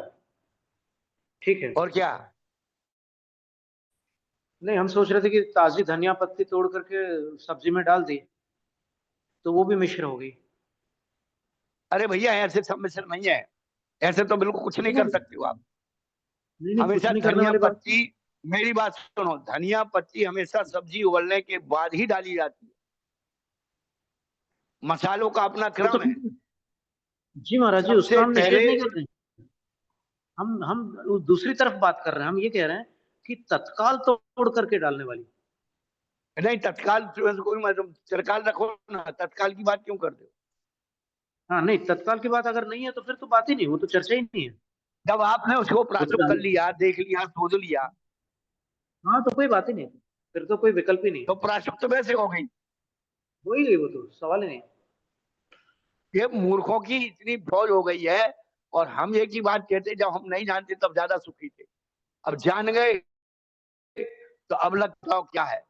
ठीक है। और क्या, नहीं, हम सोच रहे थे कि ताजी धनिया पत्ती तोड़ करके सब्जी में डाल दी तो वो भी मिश्र होगी। अरे भैया ऐसे सब मिश्र नहीं है, ऐसे तो बिल्कुल कुछ नहीं कर सकते हो आप। नहीं नहीं, कुछ हमेशा नहीं करने धनिया वाली बात। पत्ती, मेरी बात सुनो, धनिया पत्ती हमेशा सब्जी उबलने के बाद ही डाली जाती है, मसालों का अपना वो तो क्रम है। जी महाराज जी, उसका सबसे हम पहले निषेध नहीं कर रहे हैं। हम दूसरी तरफ बात कर रहे हैं। हम ये कह रहे हैं कि तत्काल तोड़ करके डालने वाली। नहीं, तत्काल कोई मतलब सरकार रखो ना, तत्काल की बात क्यों करते हो? हाँ नहीं, तत्काल की बात अगर नहीं है तो फिर तो बात ही नहीं, वो तो चर्चा ही नहीं है। जब आपने उसको वो तो प्रासुक कर डाल, लिया, देख लिया, शोध लिया, हाँ तो कोई बात ही नहीं, फिर तो कोई विकल्प ही नहीं तो है। प्रासुक तो वैसे हो गई। हो ही गई, वो तो सवाल ही नहीं। ये मूर्खों की इतनी फौज हो गई है। और हम एक ही बात कहते, जब हम नहीं जानते तब ज्यादा सुखी थे, अब जान गए तो अब लगता हो क्या है।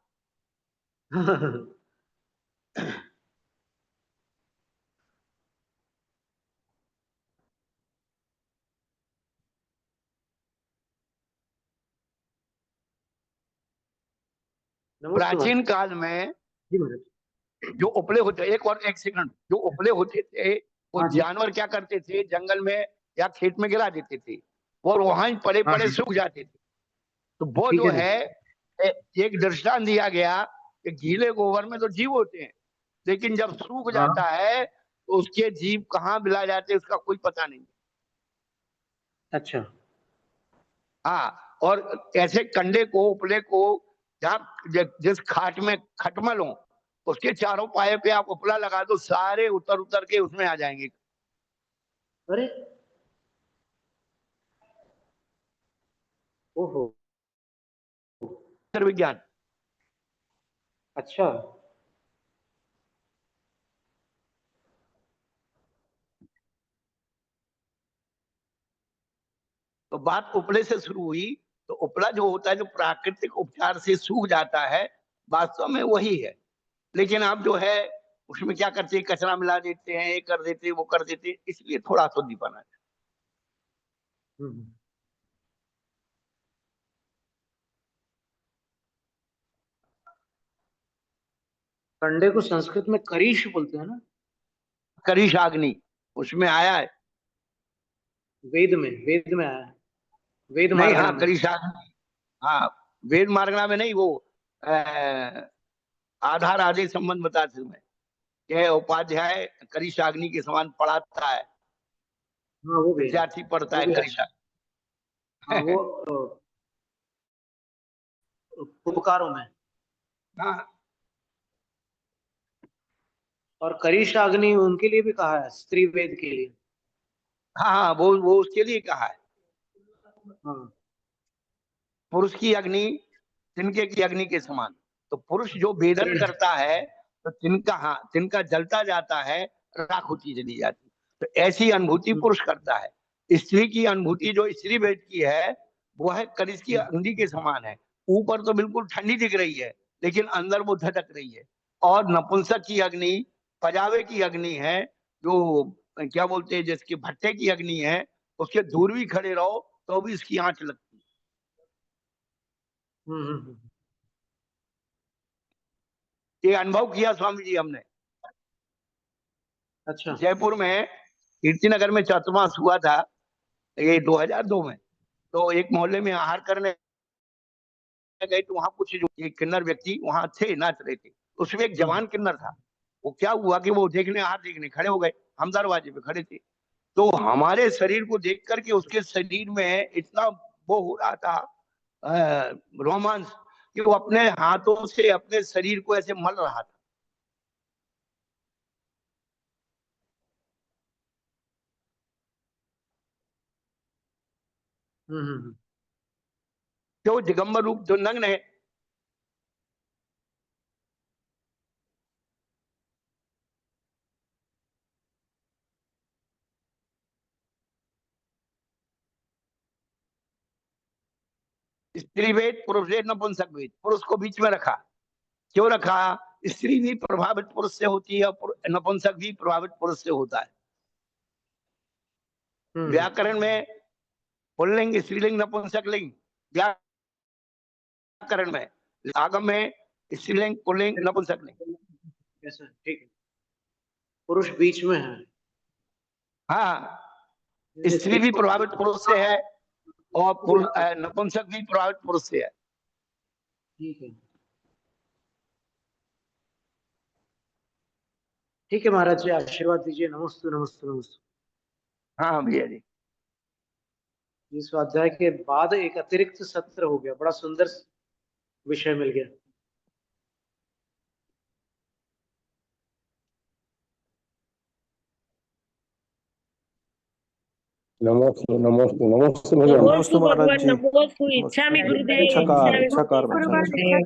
नमस्ते प्राचीन महाराज काल में जी। महाराज, जो उपले होते, एक सेकंड, जो उपले होते थे वो हाँ जी, जानवर क्या करते थे, जंगल में या खेत में गिरा देते थे और वहां ही पड़े हाँ पड़े हाँ, सूख जाते थे। तो वो ठीक जो है ना। है एक दृष्टांत दिया गया कि गीले गोबर में तो जीव होते हैं, लेकिन जब सूख हाँ, जाता है तो उसके जीव कहाँ मिला जाते हैं उसका कोई पता नहीं। अच्छा, हाँ, और ऐसे कंडे को, उपले को, जहाँ जिस खाट में खटमल हो उसके चारों पाए पे आप उपला लगा दो, सारे उतर उतर के उसमें आ जाएंगे। अरे, ओहो, विज्ञान। अच्छा, तो बात उपले से शुरू हुई। तो उपला जो होता है, जो प्राकृतिक उपचार से सूख जाता है, वास्तव में वही है। लेकिन आप जो है उसमें क्या करते हैं, कचरा मिला देते हैं, ये कर देते हैं, वो कर देते हैं, इसलिए थोड़ा अशुद्धिपना है। हम्म, कंडे को संस्कृत में करीश बोलते हैं ना। करिशाग्नि उसमें आया है। वेद में आया है, वेद नहीं, मार्गणा हाँ में। करिशाग्नि, हाँ वेद मार्गणा में नहीं, वो आधार आदेश संबंध बताते में यह उपाध्याय करिशाग्नि के समान पढ़ाता है, हाँ वो भी है, विद्यार्थी पढ़ता वो है भी है। करिशा। हाँ वो उपकारों में। हाँ और करीशाग्नि उनके लिए भी कहा है, स्त्री वेद के लिए। हाँ हाँ, वो उसके लिए कहा है। हाँ, पुरुष की अग्नि तिनके की अग्नि के समान। तो पुरुष जो वेदन दृढ़। करता है तो तिनका, हाँ तिनका जलता जाता है, राख होती चली जाती। तो ऐसी अनुभूति हम्म, पुरुष करता है। स्त्री की अनुभूति जो स्त्री वेद की है वो है करिश की हम्म, अग्नि के समान है। ऊपर तो बिल्कुल ठंडी दिख रही है लेकिन अंदर वो धधक रही है। और नपुंसक की अग्नि पजावे की अग्नि है, जो क्या बोलते हैं, जिसके भट्टे की अग्नि है, उसके दूर भी खड़े रहो तो भी इसकी आंच लगती है। हम्म, ये अनुभव किया स्वामी जी हमने। अच्छा, जयपुर में कीर्तिनगर में चतुर्मास हुआ था, ये 2002 में। तो एक मोहल्ले में आहार करने गए तो वहां कुछ जो एक किन्नर व्यक्ति वहां थे, नाच रहे थे। उसमें एक हम्म, जवान किन्नर था। वो क्या हुआ कि वो देखने, आहार देखने खड़े हो गए, हम दरवाजे पे खड़े थे। तो हमारे शरीर को देख करके उसके शरीर में इतना वो हो रहा था रोमांस, कि वो अपने हाथों से अपने शरीर को ऐसे मल रहा था। जो दिगंबर रूप जो नग्न है, स्त्री वेद पुरुष वेद नपुंसक वेद, पुरुष को बीच में रखा। क्यों रखा? स्त्री भी प्रभावित पुरुष से होती है और नपुंसक भी प्रभावित पुरुष से होता है। व्याकरण में पुल्लिंग स्त्रीलिंग नपुंसक लिंग, व्याकरण में, आगम में स्त्रीलिंग पुल्लिंग नपुंसक लिंग। ऐसा ठीक है, पुरुष बीच में है। हाँ, स्त्री भी प्रभावित पुरुष से है और नपुंसक भी प्रभावित पुरुष से है। ठीक है, ठीक है महाराज जी, आशीर्वाद दीजिए। नमस्ते नमस्ते नमस्ते। हाँ भैया जी, इस स्वाध्याय के बाद एक अतिरिक्त सत्र हो गया, बड़ा सुंदर विषय मिल गया। नमोस्तु नमोस्तु नमोस्तु भगवान। नमोस्तु भगवान, नमोस्तु इच्छामि गुरुदेव, इच्छाकार इच्छामि इच्छाकार गुरुदेव।